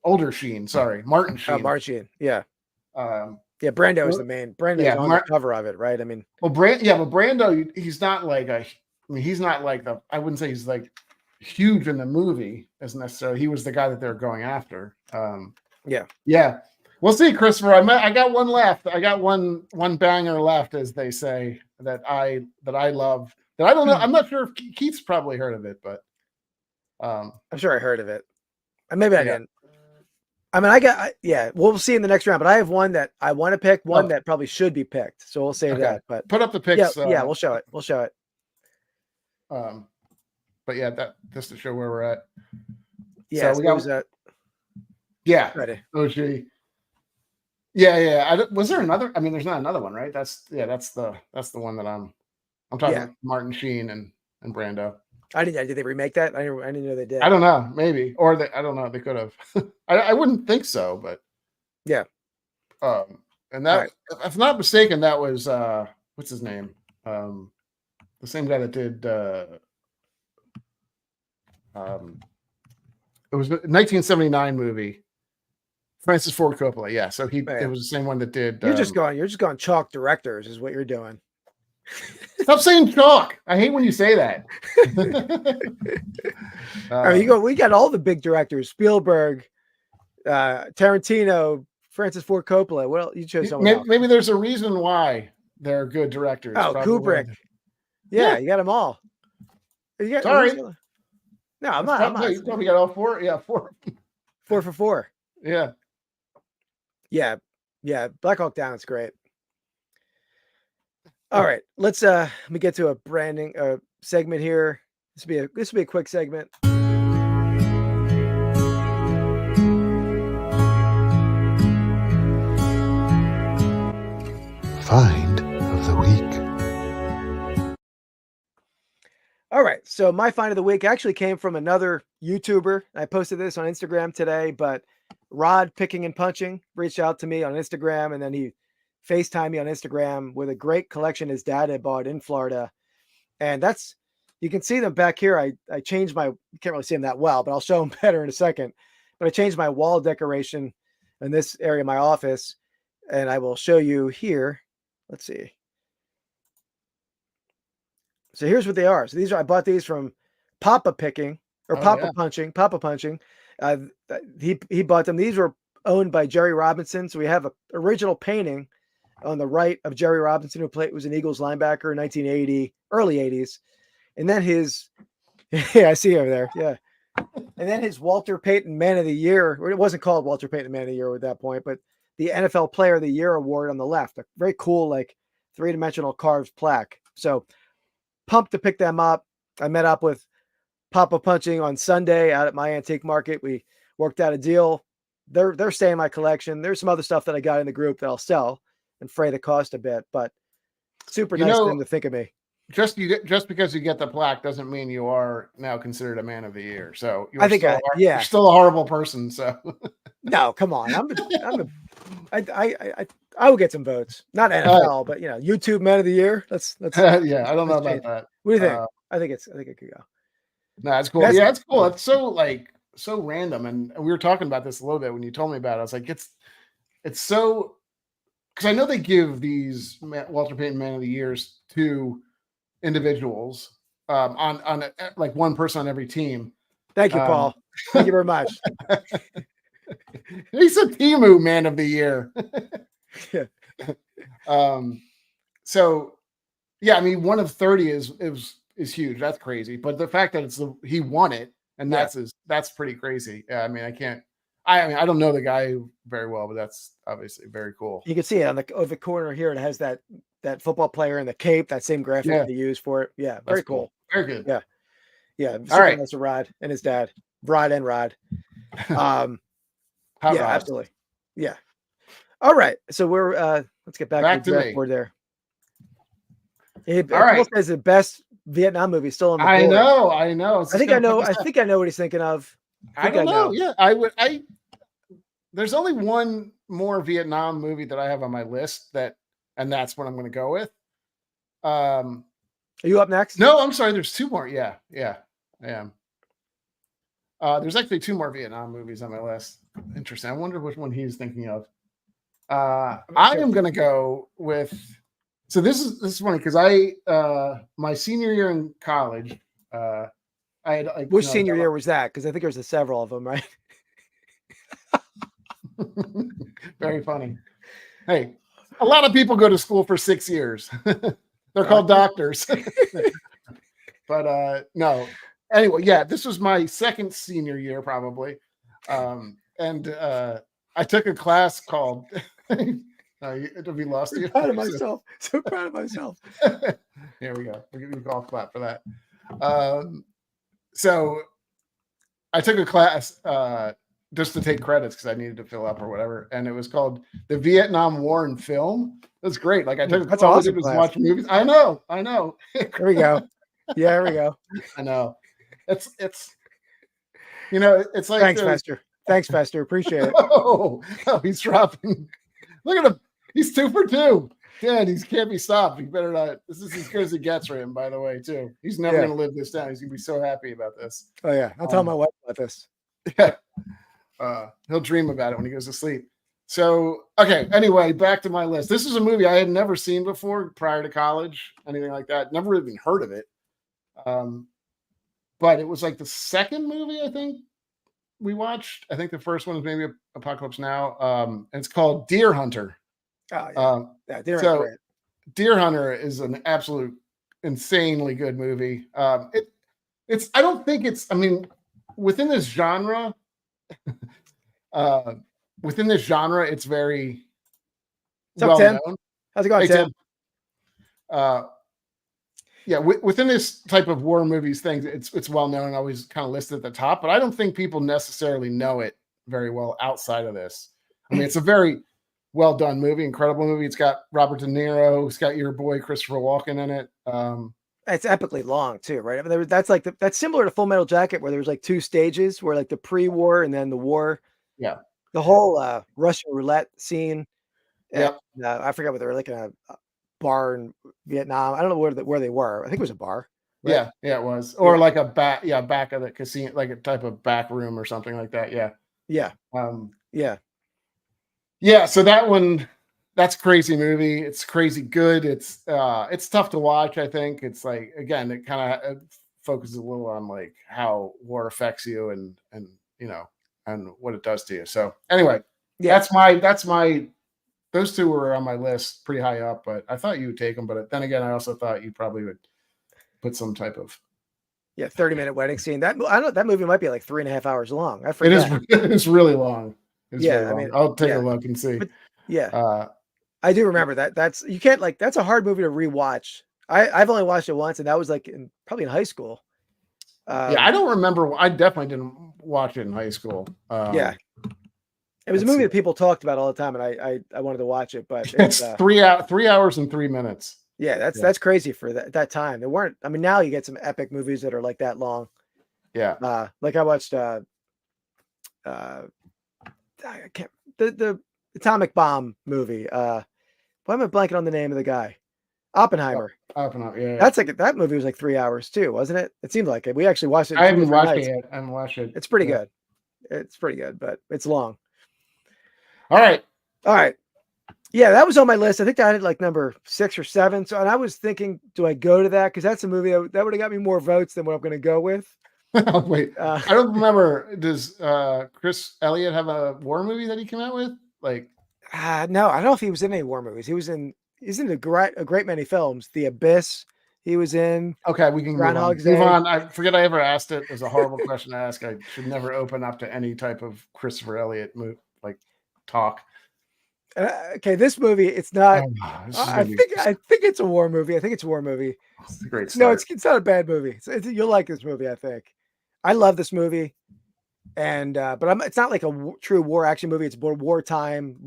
older Sheen? Sorry, Martin Sheen. Martin Sheen. Yeah. Brando is the main. Brando's on the cover of it, right? I mean, but Brando, he's not like he's not like I wouldn't say he's like huge in the movie as necessarily. He was the guy that they're going after. Yeah. We'll see, Christopher. I got one left. I got one banger left, as they say, that I love. That I don't know. I'm not sure if Keith's probably heard of it, but I'm sure I heard of it. Maybe I didn't. I mean, we'll see in the next round. But I have one that I want to pick, one that probably should be picked. So we'll save that. But put up the picks. We'll show it. But that just to show where we're at. Yeah, so we got that. Yeah. Ready. OG. Yeah. Was there another? I mean, there's not another one, right? That's the one that I'm talking about. Martin Sheen and Brando. Did they remake that? I didn't know they did. I don't know. Maybe, or I don't know. They could have. I wouldn't think so, but yeah. And that, if I'm not mistaken, that was what's his name? The same guy that did. It was a 1979 movie. Francis Ford Coppola. Yeah, so it was the same one that did. You're just going chalk directors, is what you're doing. Stop saying chalk. I hate when you say that. I mean, we got all the big directors: Spielberg, Tarantino, Francis Ford Coppola. Well, you chose someone else. Maybe there's a reason why they're good directors. Oh, Kubrick. Yeah, you got them all. Sorry. No, I'm not. You probably got all four. Yeah, 4. 4 for 4. Yeah. Black Hawk Down is great. All right, let me get to a branding segment here. This will be a quick segment. Find of the week. All right, so my find of the week actually came from another YouTuber. I posted this on Instagram today, but Rod Picking and Punching reached out to me on Instagram, and then he FaceTime me on Instagram with a great collection his dad had bought in Florida. And you can see them back here. I changed you can't really see them that well, but I'll show them better in a second. But I changed my wall decoration in this area of my office, and I will show you here. Let's see. So here's what they are. So I bought these from Papa Picking or Punching. Papa Punching. He bought them. These were owned by Jerry Robinson. So we have an original painting on the right of Jerry Robinson, who was an Eagles linebacker in 1980, early 80s. And then I see over there. Yeah. And then his Walter Payton Man of the Year, or it wasn't called Walter Payton Man of the Year at that point, but the NFL Player of the Year award on the left, a very cool, like 3-dimensional carved plaque. So pumped to pick them up. I met up with pop-up punching on Sunday out at my antique market. We worked out a deal. They're staying in my collection. There's some other stuff that I got in the group that I'll sell and fray the cost a bit, but super nice of them to think of me. Just because you get the plaque doesn't mean you are now considered a man of the year. So I think you're still a horrible person. So no, come on. I will get some votes. Not NFL, but YouTube Man of the Year. Let's yeah, I don't know about that. What do you think? I think it could go. No, that's cool. Yeah, it's cool. It's so random. And we were talking about this a little bit when you told me about it. I was like, it's so, because I know they give these Walter Payton Man of the Years to individuals on like one person on every team. Thank you, Paul. Thank you very much. He's a Timu Man of the Year. Yeah. So yeah, I mean, 1 of 30 is huge. That's crazy. But the fact that he won it, and that's pretty crazy. Yeah, I mean, I don't know the guy very well, but that's obviously very cool. You can see it on the corner here. It has that football player in the cape, that same graphic that they use for it. Yeah, very cool. Very good. Yeah. Yeah. All right. That's a Rod and his dad. Rod and Rod. Rod. Absolutely. Yeah. All right. So we're let's get back to the draft board there. All right. Says the best Vietnam movie still on the board. I know. I think I know what he's thinking of. I don't know. Yeah, there's only one more Vietnam movie that I have on my list and that's what I'm going to go with. Are you up next? No, I'm sorry. There's 2 more. Yeah, I am. There's actually 2 more Vietnam movies on my list. Interesting. I wonder which one he's thinking of. I am going to go with. So this is funny because my senior year in college, I had which senior year was that? Because I think there's several of them, right? Very funny. Hey, a lot of people go to school for 6 years. They're called doctors. But no. Anyway, yeah, this was my second senior year probably. And I took a class called have we lost you? Proud of myself. So proud of myself. Here we go. We'll give you a golf clap for that. So I took a class just to take credits because I needed to fill up or whatever, and it was called the Vietnam War and Film. That's great. Like I took that's awesome. Watch movies. I know. Here we go. Yeah, here we go. I know. It's it's like Thanks, Fester. Appreciate it. Oh, he's dropping. Look at him. He's 2 for 2. Dad, he can't be stopped. He better not. This is as good as it gets for him, by the way, too. He's never going to live this down. He's going to be so happy about this. Oh, yeah. I'll tell my wife about this. Yeah. He'll dream about it when he goes to sleep. So, okay. Anyway, back to my list. This is a movie I had never seen before prior to college, anything like that. Never even heard of it. But it was like the second movie, I think, we watched. I think the first one was maybe Apocalypse Now. And it's called Deer Hunter. Oh, yeah. Deer Hunter is an absolute insanely good movie. It's I don't think it's, I mean, within this genre, it's very well known. How's it going, Tim? Yeah, within this type of war movies thing, it's well known, always kind of listed at the top, but I don't think people necessarily know it very well outside of this. I mean, it's a very well done movie, incredible movie. It's got Robert De Niro, it's got your boy Christopher Walken in it. It's epically long too, right? I mean, that's similar to Full Metal Jacket, where there's like 2 stages, where like the pre-war and then the war. Yeah, the whole Russian roulette scene. Yeah, I forgot what they were like in a bar in Vietnam. I don't know where they were. I think it was a bar. Right? Yeah, it was, or like a back of the casino, like a type of back room or something like that. Yeah. So that one, that's a crazy movie. It's crazy good. It's tough to watch. I think it's like, again, it kind of focuses a little on like how war affects you and and what it does to you. So anyway, that's my. Those 2 were on my list pretty high up, but I thought you would take them. But then again, I also thought you probably would put some type of 30-minute wedding scene. That movie might be like 3.5 hours long. I forget. It is really long. I mean, I'll take a look and see. But, I do remember that. That's a hard movie to rewatch. I've only watched it once, and that was like probably in high school. I don't remember. I definitely didn't watch it in high school. Yeah. It was a movie that people talked about all the time, and I wanted to watch it, but it's 3 hours and 3 minutes. Yeah, that's crazy for that time. There weren't. I mean, now you get some epic movies that are like that long. Yeah. Like I watched I can't the atomic bomb movie. Why am I blanking on the name of the guy? Oppenheimer. Oppenheimer. Yeah. That's like that movie was like 3 hours too, wasn't it? It seemed like it. We actually watched it. I haven't watched it yet. I haven't watched it. It's pretty good. It's pretty good, but it's long. All right. Yeah, that was on my list. I think I had it like number 6 or 7. So, and I was thinking, do I go to that? Because that's a movie that would have got me more votes than what I'm going to go with. Wait, I don't remember. Does Chris Elliott have a war movie that he came out with? Like, no, I don't know if he was in any war movies. He's in a great many films. The Abyss. He was in. Okay, we can Groundhog's move on. Day. I forget I ever asked it. It was a horrible question to ask. I should never open up to any type of Christopher Elliott talk. Okay, this movie, it's not. I think it's a war movie. I think it's a war movie. It's a great start. No, it's not a bad movie. You'll like this movie, I think. I love this movie, and but it's not like a true war action movie. It's more wartime,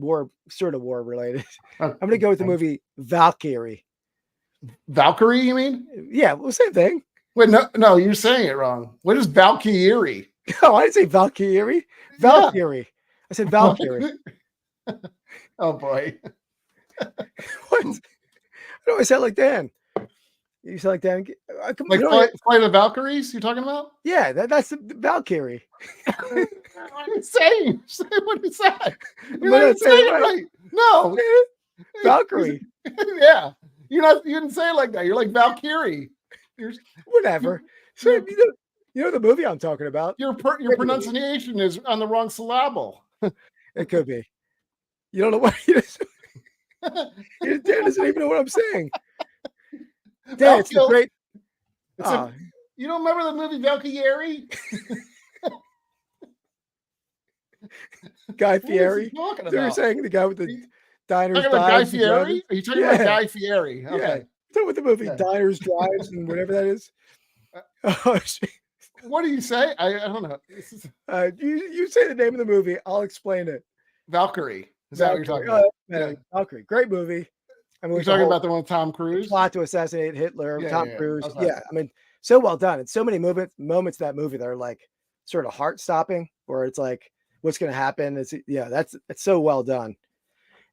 sort of war related. I'm going to go with the movie Valkyrie. Valkyrie, you mean? Yeah, well, same thing. Wait, no, you're saying it wrong. What is Valkyrie? No, I didn't say Valkyrie. Valkyrie. Yeah. I said Valkyrie. Oh boy. What? I don't sound like Dan. You sound like Dan. Flight of Valkyries you're talking about? Yeah, that's the Valkyrie. What are you saying? What is that? You're not saying it right. No. Valkyrie. Yeah. You didn't say it like that. You're like Valkyrie. Whatever. So you know the movie I'm talking about. Your pronunciation is on the wrong syllable. It could be. You don't know what Dan doesn't even know what I'm saying. Dan, it's great. You don't remember the movie Valkyrie? Guy Fieri. What So you're saying the guy with the diners, dives, Guy Fieri? Are you talking about Guy Fieri? Okay. Yeah. So with the movie Diners, Drives, and whatever that is. What do you say? I don't know. You say the name of the movie. I'll explain it. Valkyrie. Is that what you're talking about? Valkyrie. Great movie. I mean, you're talking about the one with Tom Cruise? Plot to assassinate Hitler, Tom Cruise. Okay. Yeah, I mean, so well done. And so many moments in that movie that are like sort of heart-stopping, where it's like, what's going to happen? It's so well done.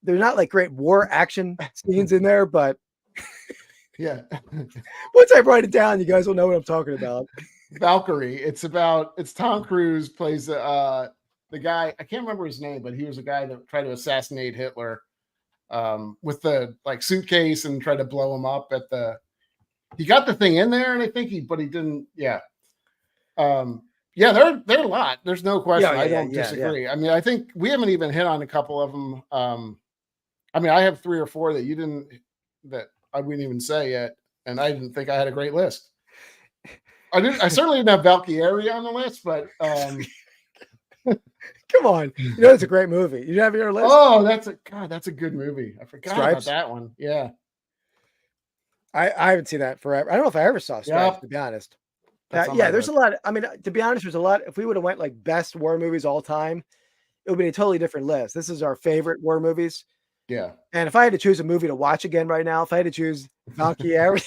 They're not like great war action scenes in there, but yeah. Once I write it down, you guys will know what I'm talking about. Valkyrie. It's Tom Cruise plays the guy, I can't remember his name, but he was a guy that tried to assassinate Hitler with the suitcase and tried to blow him up he got the thing in there, and I think he didn't. Yeah. There are a lot. There's no question. I don't disagree. Yeah. I mean, I think we haven't even hit on a couple of them. I mean, I have 3 or 4 that I wouldn't even say yet. And I didn't think I had a great list. I certainly didn't have Valkyrie on the list, but come on, it's a great movie. You have your list. Oh, that's a good movie. I forgot about that one. Yeah, I haven't seen that forever. I don't know if I ever saw Stripes, to be honest. There's a lot. I mean, to be honest, there's a lot. If we would have went like best war movies all time, it would be a totally different list. This is our favorite war movies. Yeah. And if I had to choose a movie to watch again right now, if I had to choose Valkyrie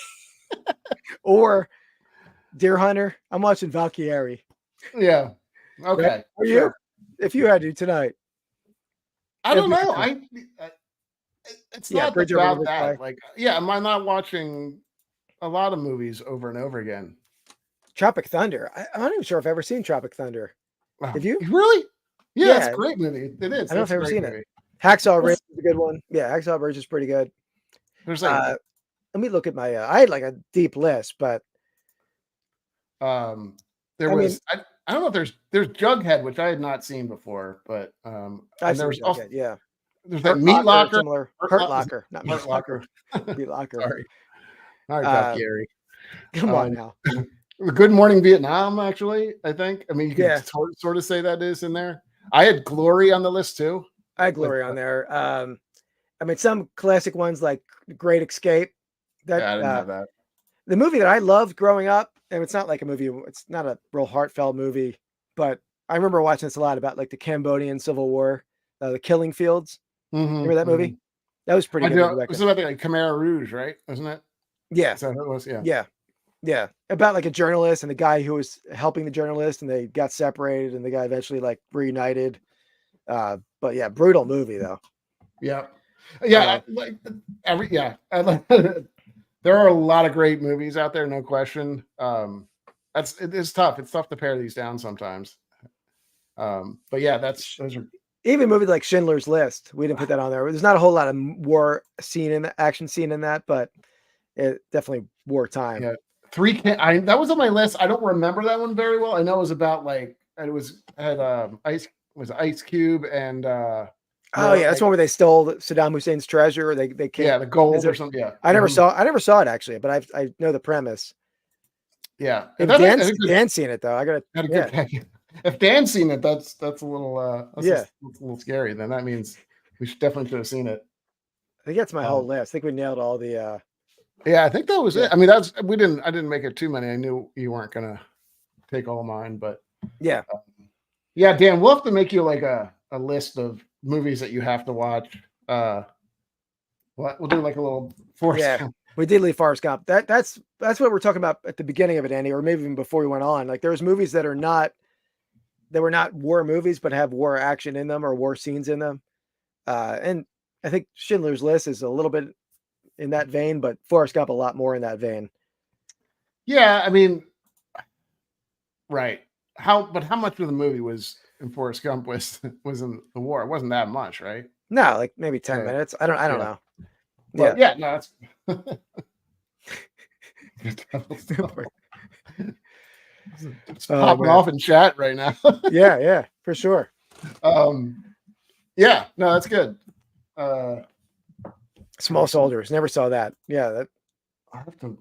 or Deer Hunter, I'm watching Valkyrie. Yeah. Okay. Right? Are you? If you had to tonight. I don't know. It's not about that. Am I not watching a lot of movies over and over again? Tropic Thunder. I'm not even sure if I've ever seen Tropic Thunder. Have you? Really? Yeah, it's a great movie. It is. I don't know if I've ever seen it. Hacksaw Ridge is a good one. Yeah, Hacksaw Ridge is pretty good. There's let me look at my. I had like a deep list, but I don't know if there's Jughead, which I had not seen before, but I've seen Jughead. Yeah, there's that Meat Locker, Hurt Locker, not Meat Locker, Meat Locker. Sorry, all right, Gary. Come on now. Good Morning Vietnam, actually, I think. I mean, you can sort of say that is in there. I had Glory on the list too. I had Glory on there. I mean, some classic ones like Great Escape. I didn't have that. The movie that I loved growing up, and it's not like a movie. It's not a real heartfelt movie, but I remember watching this a lot about like the Cambodian Civil War, the Killing Fields. Remember that movie? That was pretty good. It was about like Khmer Rouge, right? Wasn't it? Yeah. Is that what it was? Yeah. Yeah. Yeah. About like a journalist and the guy who was helping the journalist, and they got separated, and the guy eventually like reunited. But yeah, brutal movie though. Yeah. Yeah. There are a lot of great movies out there, no question. It's tough. It's tough to pare these down sometimes. But yeah, those are even movies like Schindler's List. We didn't put that on there. There's not a whole lot of war scene in the action scene in that, but it definitely wartime. Yeah. That was on my list. I don't remember that one very well. I know it was about like, and it had Ice Cube and that's one where they stole Saddam Hussein's treasure. Or they came, the gold or something. Yeah, I never saw it actually, but I know the premise. Yeah, Dan's seen it though. I gotta. If Dan's seen it, that's a little a little scary. Then that means we definitely should have seen it. I think that's my whole list. I think we nailed all the. Yeah, I think that was it. I mean, I didn't make it too many. I knew you weren't gonna take all mine, but yeah, Dan, we'll have to make you like a list of movies that you have to watch. We'll do like a little Forrest Gump. We did leave Forrest Gump. That's what we're talking about at the beginning of it, Andy, or maybe even before we went on. Like there's movies that were not war movies, but have war action in them or war scenes in them. And I think Schindler's List is a little bit in that vein, but Forrest Gump a lot more in that vein. Yeah, I mean, right. How much of the movie was in Forrest Gump was in the war? It wasn't that much, right? No, like maybe 10 minutes. I don't know. Well, no, that's it's popping off in chat right now. yeah, for sure. Yeah, no, that's good. Small Soldiers, never saw that. Yeah, I have to.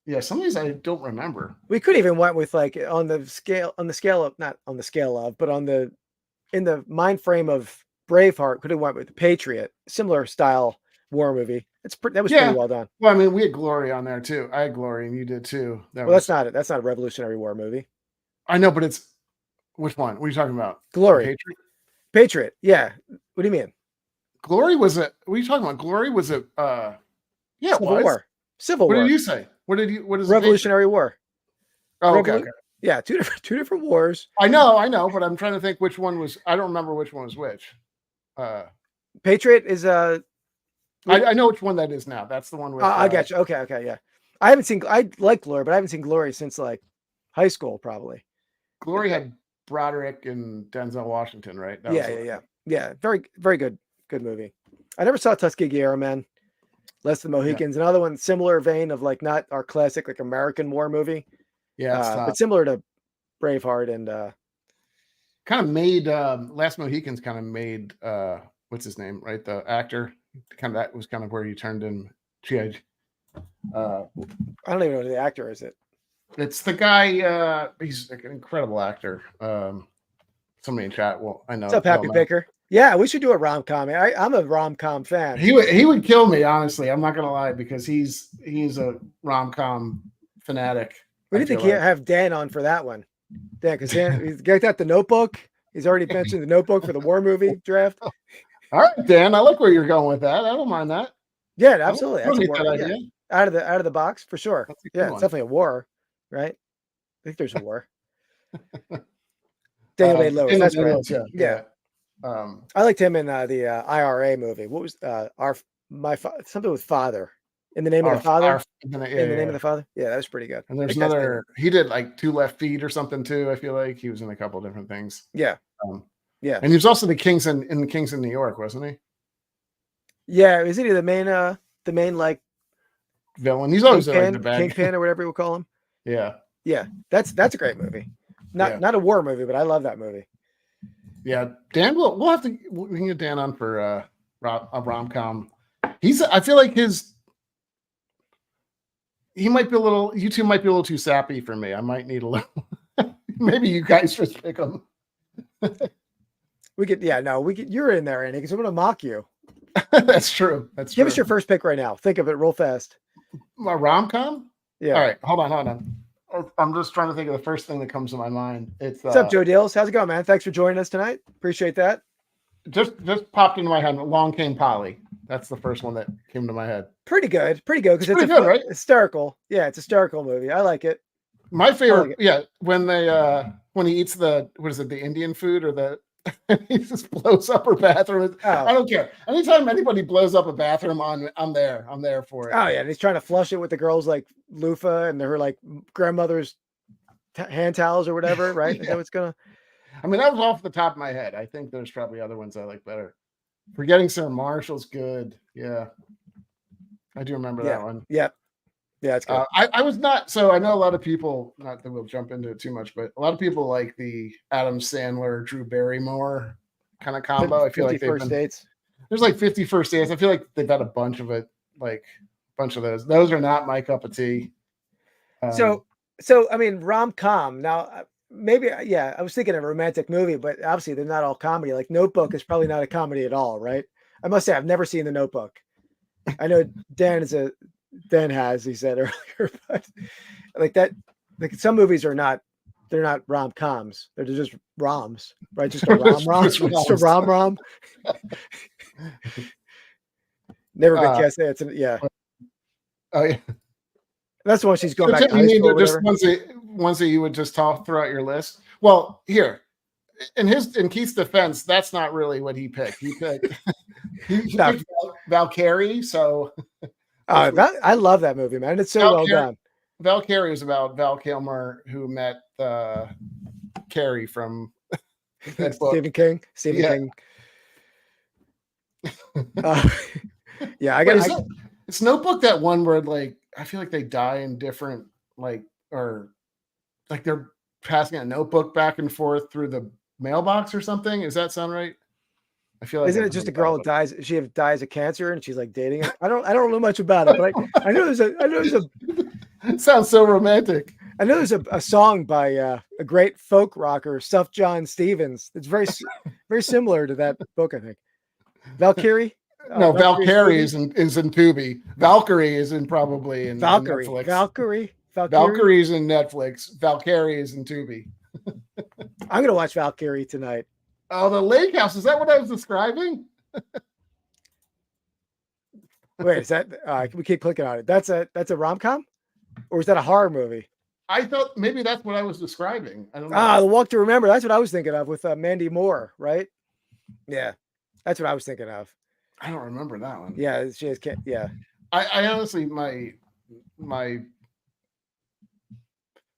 Yeah, some of these I don't remember. We could even went with like on the scale of not on the scale of, but in the mind frame of Braveheart. Could have went with the Patriot, similar style war movie. That was pretty well done. Well, I mean, we had Glory on there too. I had Glory, and you did too. That's not it. That's not a Revolutionary War movie. I know, but it's which one? What are you talking about? Glory. Patriot. Yeah. What do you mean? Glory was a. What are you talking about? Glory was a. Yeah, Civil War. Civil War. What did you say? What is Revolutionary War? Oh, okay. Yeah, two different wars. I know, but I'm trying to think which one was. I don't remember which one was which. Patriot is I know which one that is now. That's the one with. I got you. Okay, yeah. I like Glory, but I haven't seen Glory since like high school, probably. Glory had Broderick and Denzel Washington, right? Yeah. Very, very good movie. I never saw Tuskegee Airmen, Less Than Mohicans. Another one similar vein of like not our classic like American war movie. Yeah, but similar to Braveheart and kind of made Last Mohicans kind of made what's his name, right? The actor. That was kind of where he turned in GI. I don't even know who the actor is. It's the guy. He's like an incredible actor. Somebody in chat. Well, I know. What's up, Happy Picker? Yeah, we should do a rom-com. I'm a rom-com fan. He would kill me, honestly. I'm not gonna lie, because he's a rom-com fanatic. We need to have Dan on for that one. Dan, because he's got the Notebook. He's already mentioned the Notebook for the war movie draft. All right, Dan. I like where you're going with that. I don't mind that. Yeah, absolutely. That's a war. That idea. Out of the box for sure. Yeah, it's definitely a war, right? I think there's a war. Daniel Day-Lewis. That's right. Yeah. I liked him in the IRA movie. What was something with father? In the name of the father. In the name of the father. Yeah, that was pretty good. And there's another. He did like 2 Left Feet or something too. I feel like he was in a couple of different things. Yeah. Yeah. And he was also in the Kings in New York, wasn't he? Yeah. Isn't he the main like villain? He's always like the bad Kingpin or whatever we call him. Yeah. Yeah. That's a great movie. Not a war movie, but I love that movie. Yeah. Dan, we can get Dan on for a rom-com. I feel like you two might be a little too sappy for me. I might need a little. Maybe you guys just pick them. You're in there, Andy, because I'm going to mock you. That's true. Give us your first pick right now. Think of it real fast. My rom-com? Yeah. All right. Hold on. I'm just trying to think of the first thing that comes to my mind. What's up, Joe Deals? How's it going, man? Thanks for joining us tonight. Appreciate that. Just popped into my head. Along Came Polly. That's the first one that came to my head. Pretty good because it's good, right? Hysterical. Yeah, it's a hysterical movie. I like it. My favorite, when he eats the Indian food or the he just blows up her bathroom. Oh. I don't care. Anytime anybody blows up a bathroom, I'm there for it. Oh yeah, and he's trying to flush it with the girls like loofah and her like grandmother's hand towels or whatever, right? Yeah. Is that what's gonna? I mean, that was off the top of my head. I think there's probably other ones I like better. Forgetting Sarah Marshall's good. Yeah, I do remember that one. Yeah, it's good. I was not. So I know a lot of people. Not that we'll jump into it too much, but a lot of people like the Adam Sandler, Drew Barrymore kind of combo. I feel like First Dates. There's like 50 First Dates. I feel like they've had a bunch of it. Like a bunch of those. Those are not my cup of tea. So I mean, rom-com. Now, maybe I was thinking of a romantic movie, but obviously they're not all comedy. Like Notebook is probably not a comedy at all, right? I must say I've never seen The Notebook. I know Dan has, he said earlier, but like that, like some movies they're not rom-coms. They're just roms, right? Just a rom-rom. Just a rom-rom. Never been cast. Oh yeah. That's the one she's going back to high school. Just ones that you would just throw out your list. Well, here, in Keith's defense, that's not really what he picked. He picked Valkyrie. So I love that movie, man. It's so well done. Valkyrie is about Val Kilmer, who met Carrie from Stephen King. King. It's Notebook, that one where like I feel like they die in different or they're passing a notebook back and forth through the mailbox or something. Does that sound right? I feel like isn't it just a girl that dies? She dies of cancer and she's like dating it. I don't know much about it, but I know there's a. It sounds so romantic. I know there's a song by a great folk rocker, Stuff John Stevens. It's very very similar to that book, I think. Valkyrie. No, Valkyrie is in Tubi. Valkyrie is probably in Netflix. Valkyrie is in Netflix. Valkyrie is in Tubi. I'm gonna watch Valkyrie tonight. Oh, the lake house. Is that what I was describing? Wait, is that we keep clicking on it. That's a rom-com? Or is that a horror movie? I thought maybe that's what I was describing. I don't know. The Walk to Remember. That's what I was thinking of with Mandy Moore, right? Yeah. That's what I was thinking of. I don't remember that one. Yeah, she has. Yeah, I honestly, my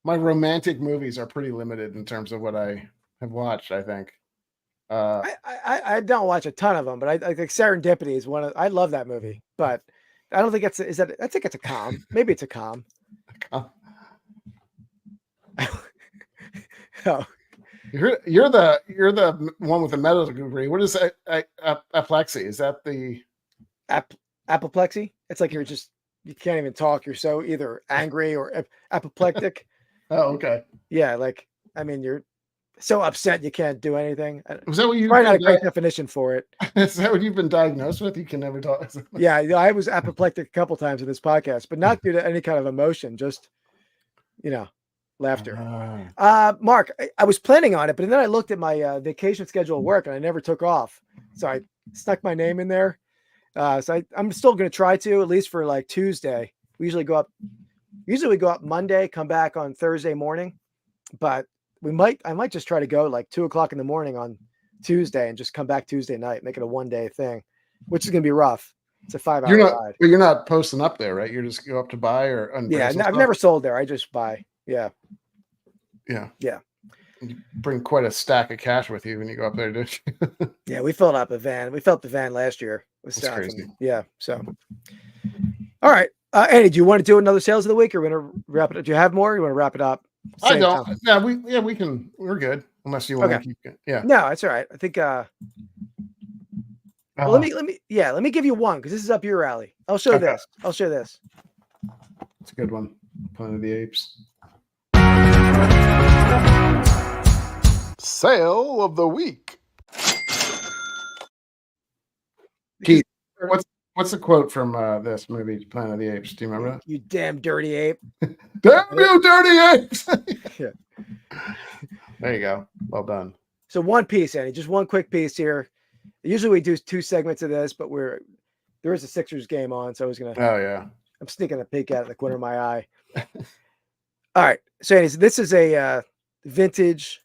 romantic movies are pretty limited in terms of what I have watched. I think. I don't watch a ton of them, but I think Serendipity is one of. I love that movie, but I don't think I think it's a com. Maybe it's a com. Oh. You're the one with the medical degree. What is aplexy? Is that the apoplexy? It's like you can't even talk. You're so either angry or apoplectic. Oh, okay. Yeah, like I mean, you're so upset you can't do anything. Was that what you? Probably not a great definition for it. Is that what you've been diagnosed with? You can never talk. Yeah, I was apoplectic a couple times in this podcast, but not due to any kind of emotion. Just laughter. Mark, I was planning on it, but then I looked at my vacation schedule at work and I never took off. So I stuck my name in there. So I'm still going to try to, at least for like Tuesday. We usually go up Monday, come back on Thursday morning, but I might just try to go like 2:00 in the morning on Tuesday and just come back Tuesday night, make it a 1-day thing, which is going to be rough. It's a 5-hour ride. But you're not posting up there, right? You're just go up to buy I've never sold there. I just buy. Yeah. You bring quite a stack of cash with you when you go up there, don't you? Yeah, we filled up a van. We filled up the van last year. That's crazy. Yeah. So, all right, Andy, do you want to do another sales of the week, or we're going to wrap it up? Do you have more? Or you want to wrap it up? I don't. Time? Yeah, we can. We're good unless you want to keep it. Yeah. No, it's all right. I think. Let me give you one because this is up your alley. I'll show this. It's a good one. Planet of the Apes. Sale of the week. Keith, What's the quote from this movie, Planet of the Apes? Do you remember that? You damn dirty ape. Damn you, dirty apes! Yeah. There you go. Well done. So one piece, Andy, just one quick piece here. Usually we do 2 segments of this, but there is a Sixers game on, so I'm sneaking a peek at it the corner of my eye. All right. So anyways, this is a vintage,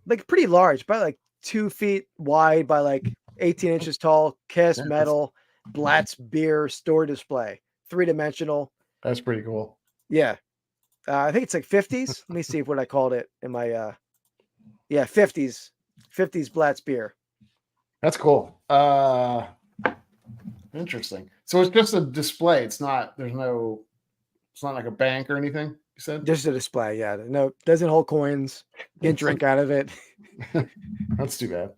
like pretty large, probably like 2 feet wide by like 18 inches tall, cast metal, Blatz beer store display, 3-dimensional. That's pretty cool. Yeah. I think it's like 50s. Let me see what I called it in my, 50s Blatz beer. That's cool. Interesting. So it's just a display. It's not like a bank or anything, you said? Just a display. Yeah. No, doesn't hold coins. Get drink out of it. That's too bad.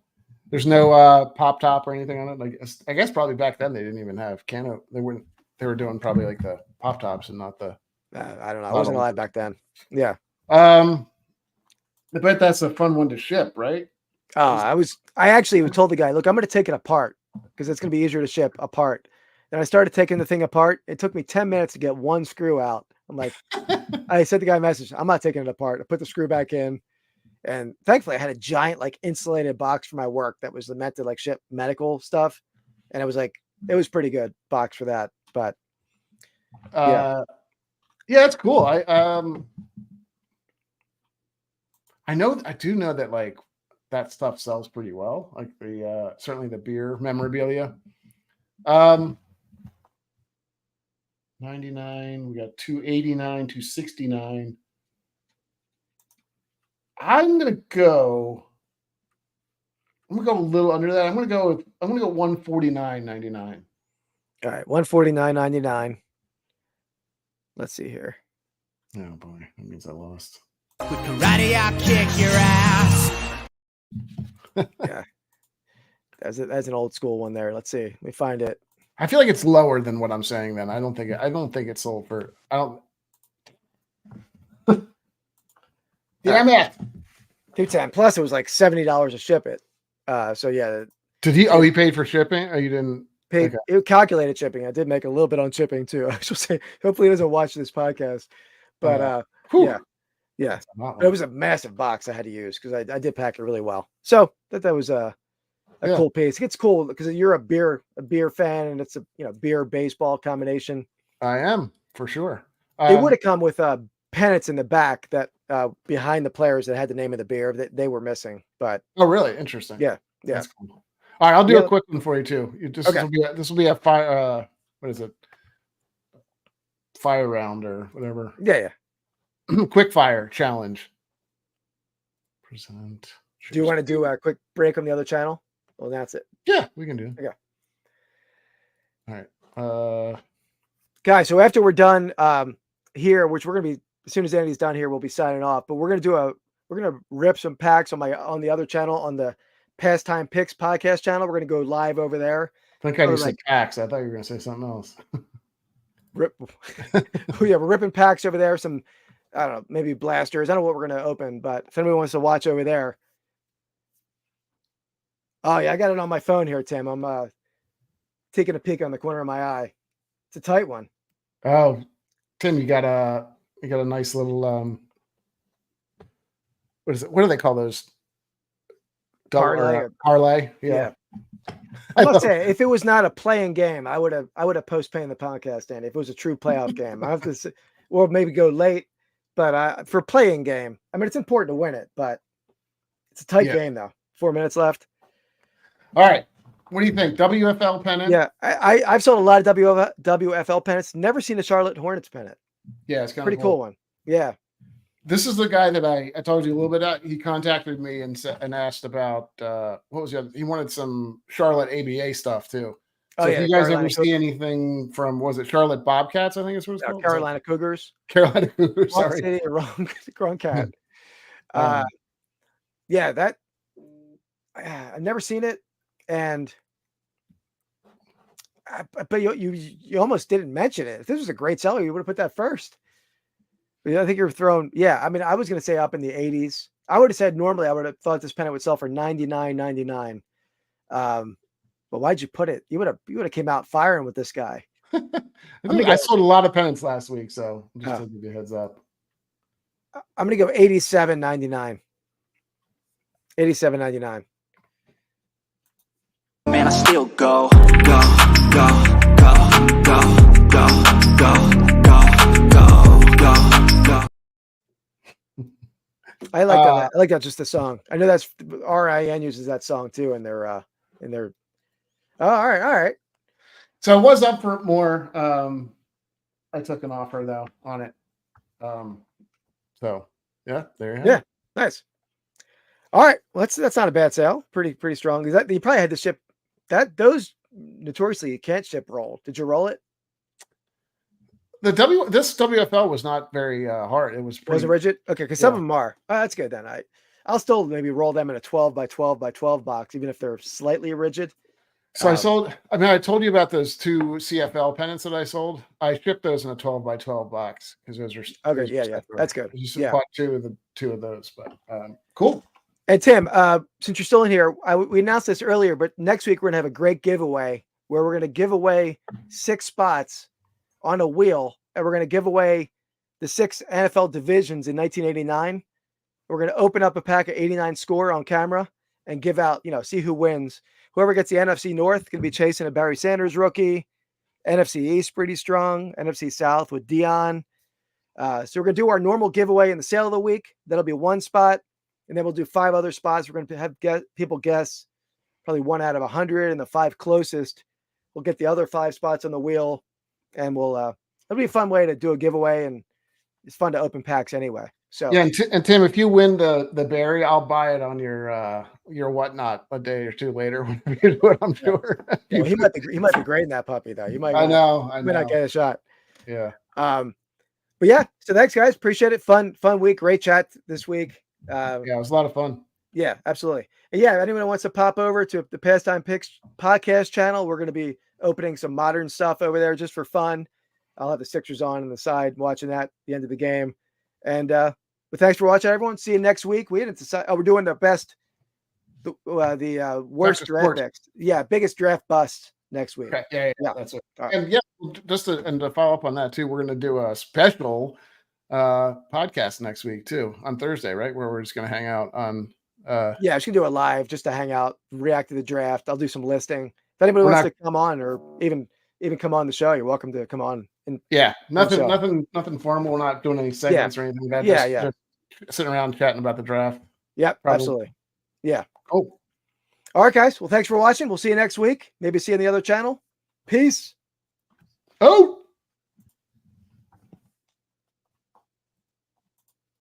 There's no pop top or anything on it. Like I guess probably back then they didn't even have Cano. They were doing probably like the pop tops and not the. I don't know. I wasn't alive back then. Yeah. I bet that's a fun one to ship, right? I actually told the guy, look, I'm going to take it apart because it's going to be easier to ship apart. And I started taking the thing apart. It took me 10 minutes to get one screw out. I'm like, I sent the guy a message. I'm not taking it apart. I put the screw back in. And thankfully I had a giant like insulated box for my work that was meant to like ship medical stuff. And it was pretty good box for that. But yeah, it's cool. I do know that like that stuff sells pretty well. Like the certainly the beer memorabilia. 99, we got 289, 269. I'm gonna go a little under that. I'm gonna go 149.99. All right, 149.99. Let's see here. Oh boy, that means I lost. With karate, I'll kick your ass. Yeah, that's an old school one there. Let's see. Let me find it. I feel like it's lower than what I'm saying. Then I don't think it's sold for. I don't. Damn it. 210 plus it was like $70 to ship it. So yeah. Did he? Oh, he paid for shipping. Oh, you didn't. Paid. Okay. It calculated shipping. I did make a little bit on shipping too. I should say. Hopefully, he doesn't watch this podcast. But yeah. It was a massive box I had to use because I did pack it really well. So that was a cool piece. It's cool because you're a beer fan and it's a beer baseball combination. I am for sure. It would have come with pennants in the back that behind the players that had the name of the beer that they were missing. But really interesting. Yeah. That's cool. All right, I'll do a quick one for you too. This will be a fire. What is it? Fire round or whatever. Yeah. Quick fire challenge. Present. Do you want to do a quick break on the other channel? Well, that's it. Yeah, we can do it. Okay. All right. Guys, so after we're done here, which we're gonna be as soon as Andy's done here, we'll be signing off. But we're gonna rip some packs on the other channel, on the Pastime Picks podcast channel. We're gonna go live over there. I think I just said packs. I thought you were gonna say something else. We're ripping packs over there. Some, I don't know, maybe blasters. I don't know what we're gonna open, but if anybody wants to watch over there. Oh yeah, I got it on my phone here, Tim. I'm taking a peek on the corner of my eye. It's a tight one. Oh, Tim, you got a nice little what is it? What do they call those? Parlay. Yeah. I must say, if it was not a playing game, I would have postponed the podcast. And if it was a true playoff game, I have to say, or maybe go late. But for playing game, I mean, it's important to win it, but it's a tight game though. 4 minutes left. All right. What do you think? WFL pennant? Yeah, I've sold a lot of WFL pennants. Never seen a Charlotte Hornets pennant. Yeah, it's kind pretty of cool one. Yeah. This is the guy that I told you a little bit about. He contacted me and asked about what was the other? He wanted some Charlotte ABA stuff too. So if you guys ever see anything from, was it Charlotte Bobcats? I think it's what it's called. Carolina Cougars. Carolina Cougars. Sorry, city, wrong cat. Yeah, that I've never seen it, and but you almost didn't mention it. If this was a great seller, you would have put that first. I think you're throwing. Yeah, I mean, I was going to say up in the 80s. I would have said normally I would have thought this pennant would sell for $99.99. Well, But why'd you put it? You would have came out firing with this guy. I sold a lot of pennants last week, so just to give you a heads up. I'm gonna go 87.99. 87.99. Man, I still go, go, go, go, go, go, go, go, go, go, go. I like that. I like that. Just the song. I know that's RIN uses that song too in their. Oh, all right. So I was up for more. I took an offer though on it. So yeah, there you have it. Nice. All right, well, that's not a bad sale. Pretty strong. You probably had to ship that. Those notoriously you can't ship roll. Did you roll it? This WFL was not very hard. It was Was it rigid? Okay, because some of them are. Oh, that's good then. I'll still maybe roll them in a 12 by 12 by 12 box, even if they're slightly rigid. So I sold. I mean, I told you about those 2 CFL pennants that I sold. I shipped those in a 12 by 12 box because those are okay. Yeah, that's good. I just bought two of those, but cool. And Tim, since you're still in here, we announced this earlier, but next week we're gonna have a great giveaway where we're gonna give away 6 spots on a wheel, and we're gonna give away the 6 NFL divisions in 1989. We're gonna open up a pack of 89 score on camera and give out, see who wins. Whoever gets the NFC North can be chasing a Barry Sanders rookie. NFC East pretty strong. NFC South with Dion. So we're gonna do our normal giveaway in the sale of the week. That'll be 1 spot. And then we'll do 5 other spots. We're going to have people guess probably 1 out of 100, and the 5 closest will get the other 5 spots on the wheel. And it'll be a fun way to do a giveaway, and it's fun to open packs anyway. So yeah, and Tim, if you win the berry, I'll buy it on your whatnot a day or 2 later. Whenever you do it, I'm sure. Well, he might be grading that puppy though. You might. I know. Might not get a shot. Yeah. But yeah. So thanks, guys. Appreciate it. Fun week. Great chat this week. Yeah, it was a lot of fun. Yeah, absolutely. And yeah, anyone who wants to pop over to the Pastime Picks podcast channel, we're going to be opening some modern stuff over there just for fun. I'll have the Sixers on the side, watching that at the end of the game. And but thanks for watching, everyone. See you next week. We didn't decide. We're doing the worst draft next. Yeah, biggest draft bust next week. Okay. Yeah, that's it. Right. And yeah, to follow up on that too, we're going to do a special podcast next week too, on Thursday, right, where we're just going to hang out on yeah, I should do a live just to hang out, react to the draft. I'll do some listing. If anybody wants to come on, or even come on the show, you're welcome to come on. And nothing formal. We're not doing any segments or anything like that. Just sitting around chatting about the draft. Yep, absolutely. Yeah. Cool. All right, guys. Well, thanks for watching. We'll see you next week. Maybe see you on the other channel. Peace. Oh.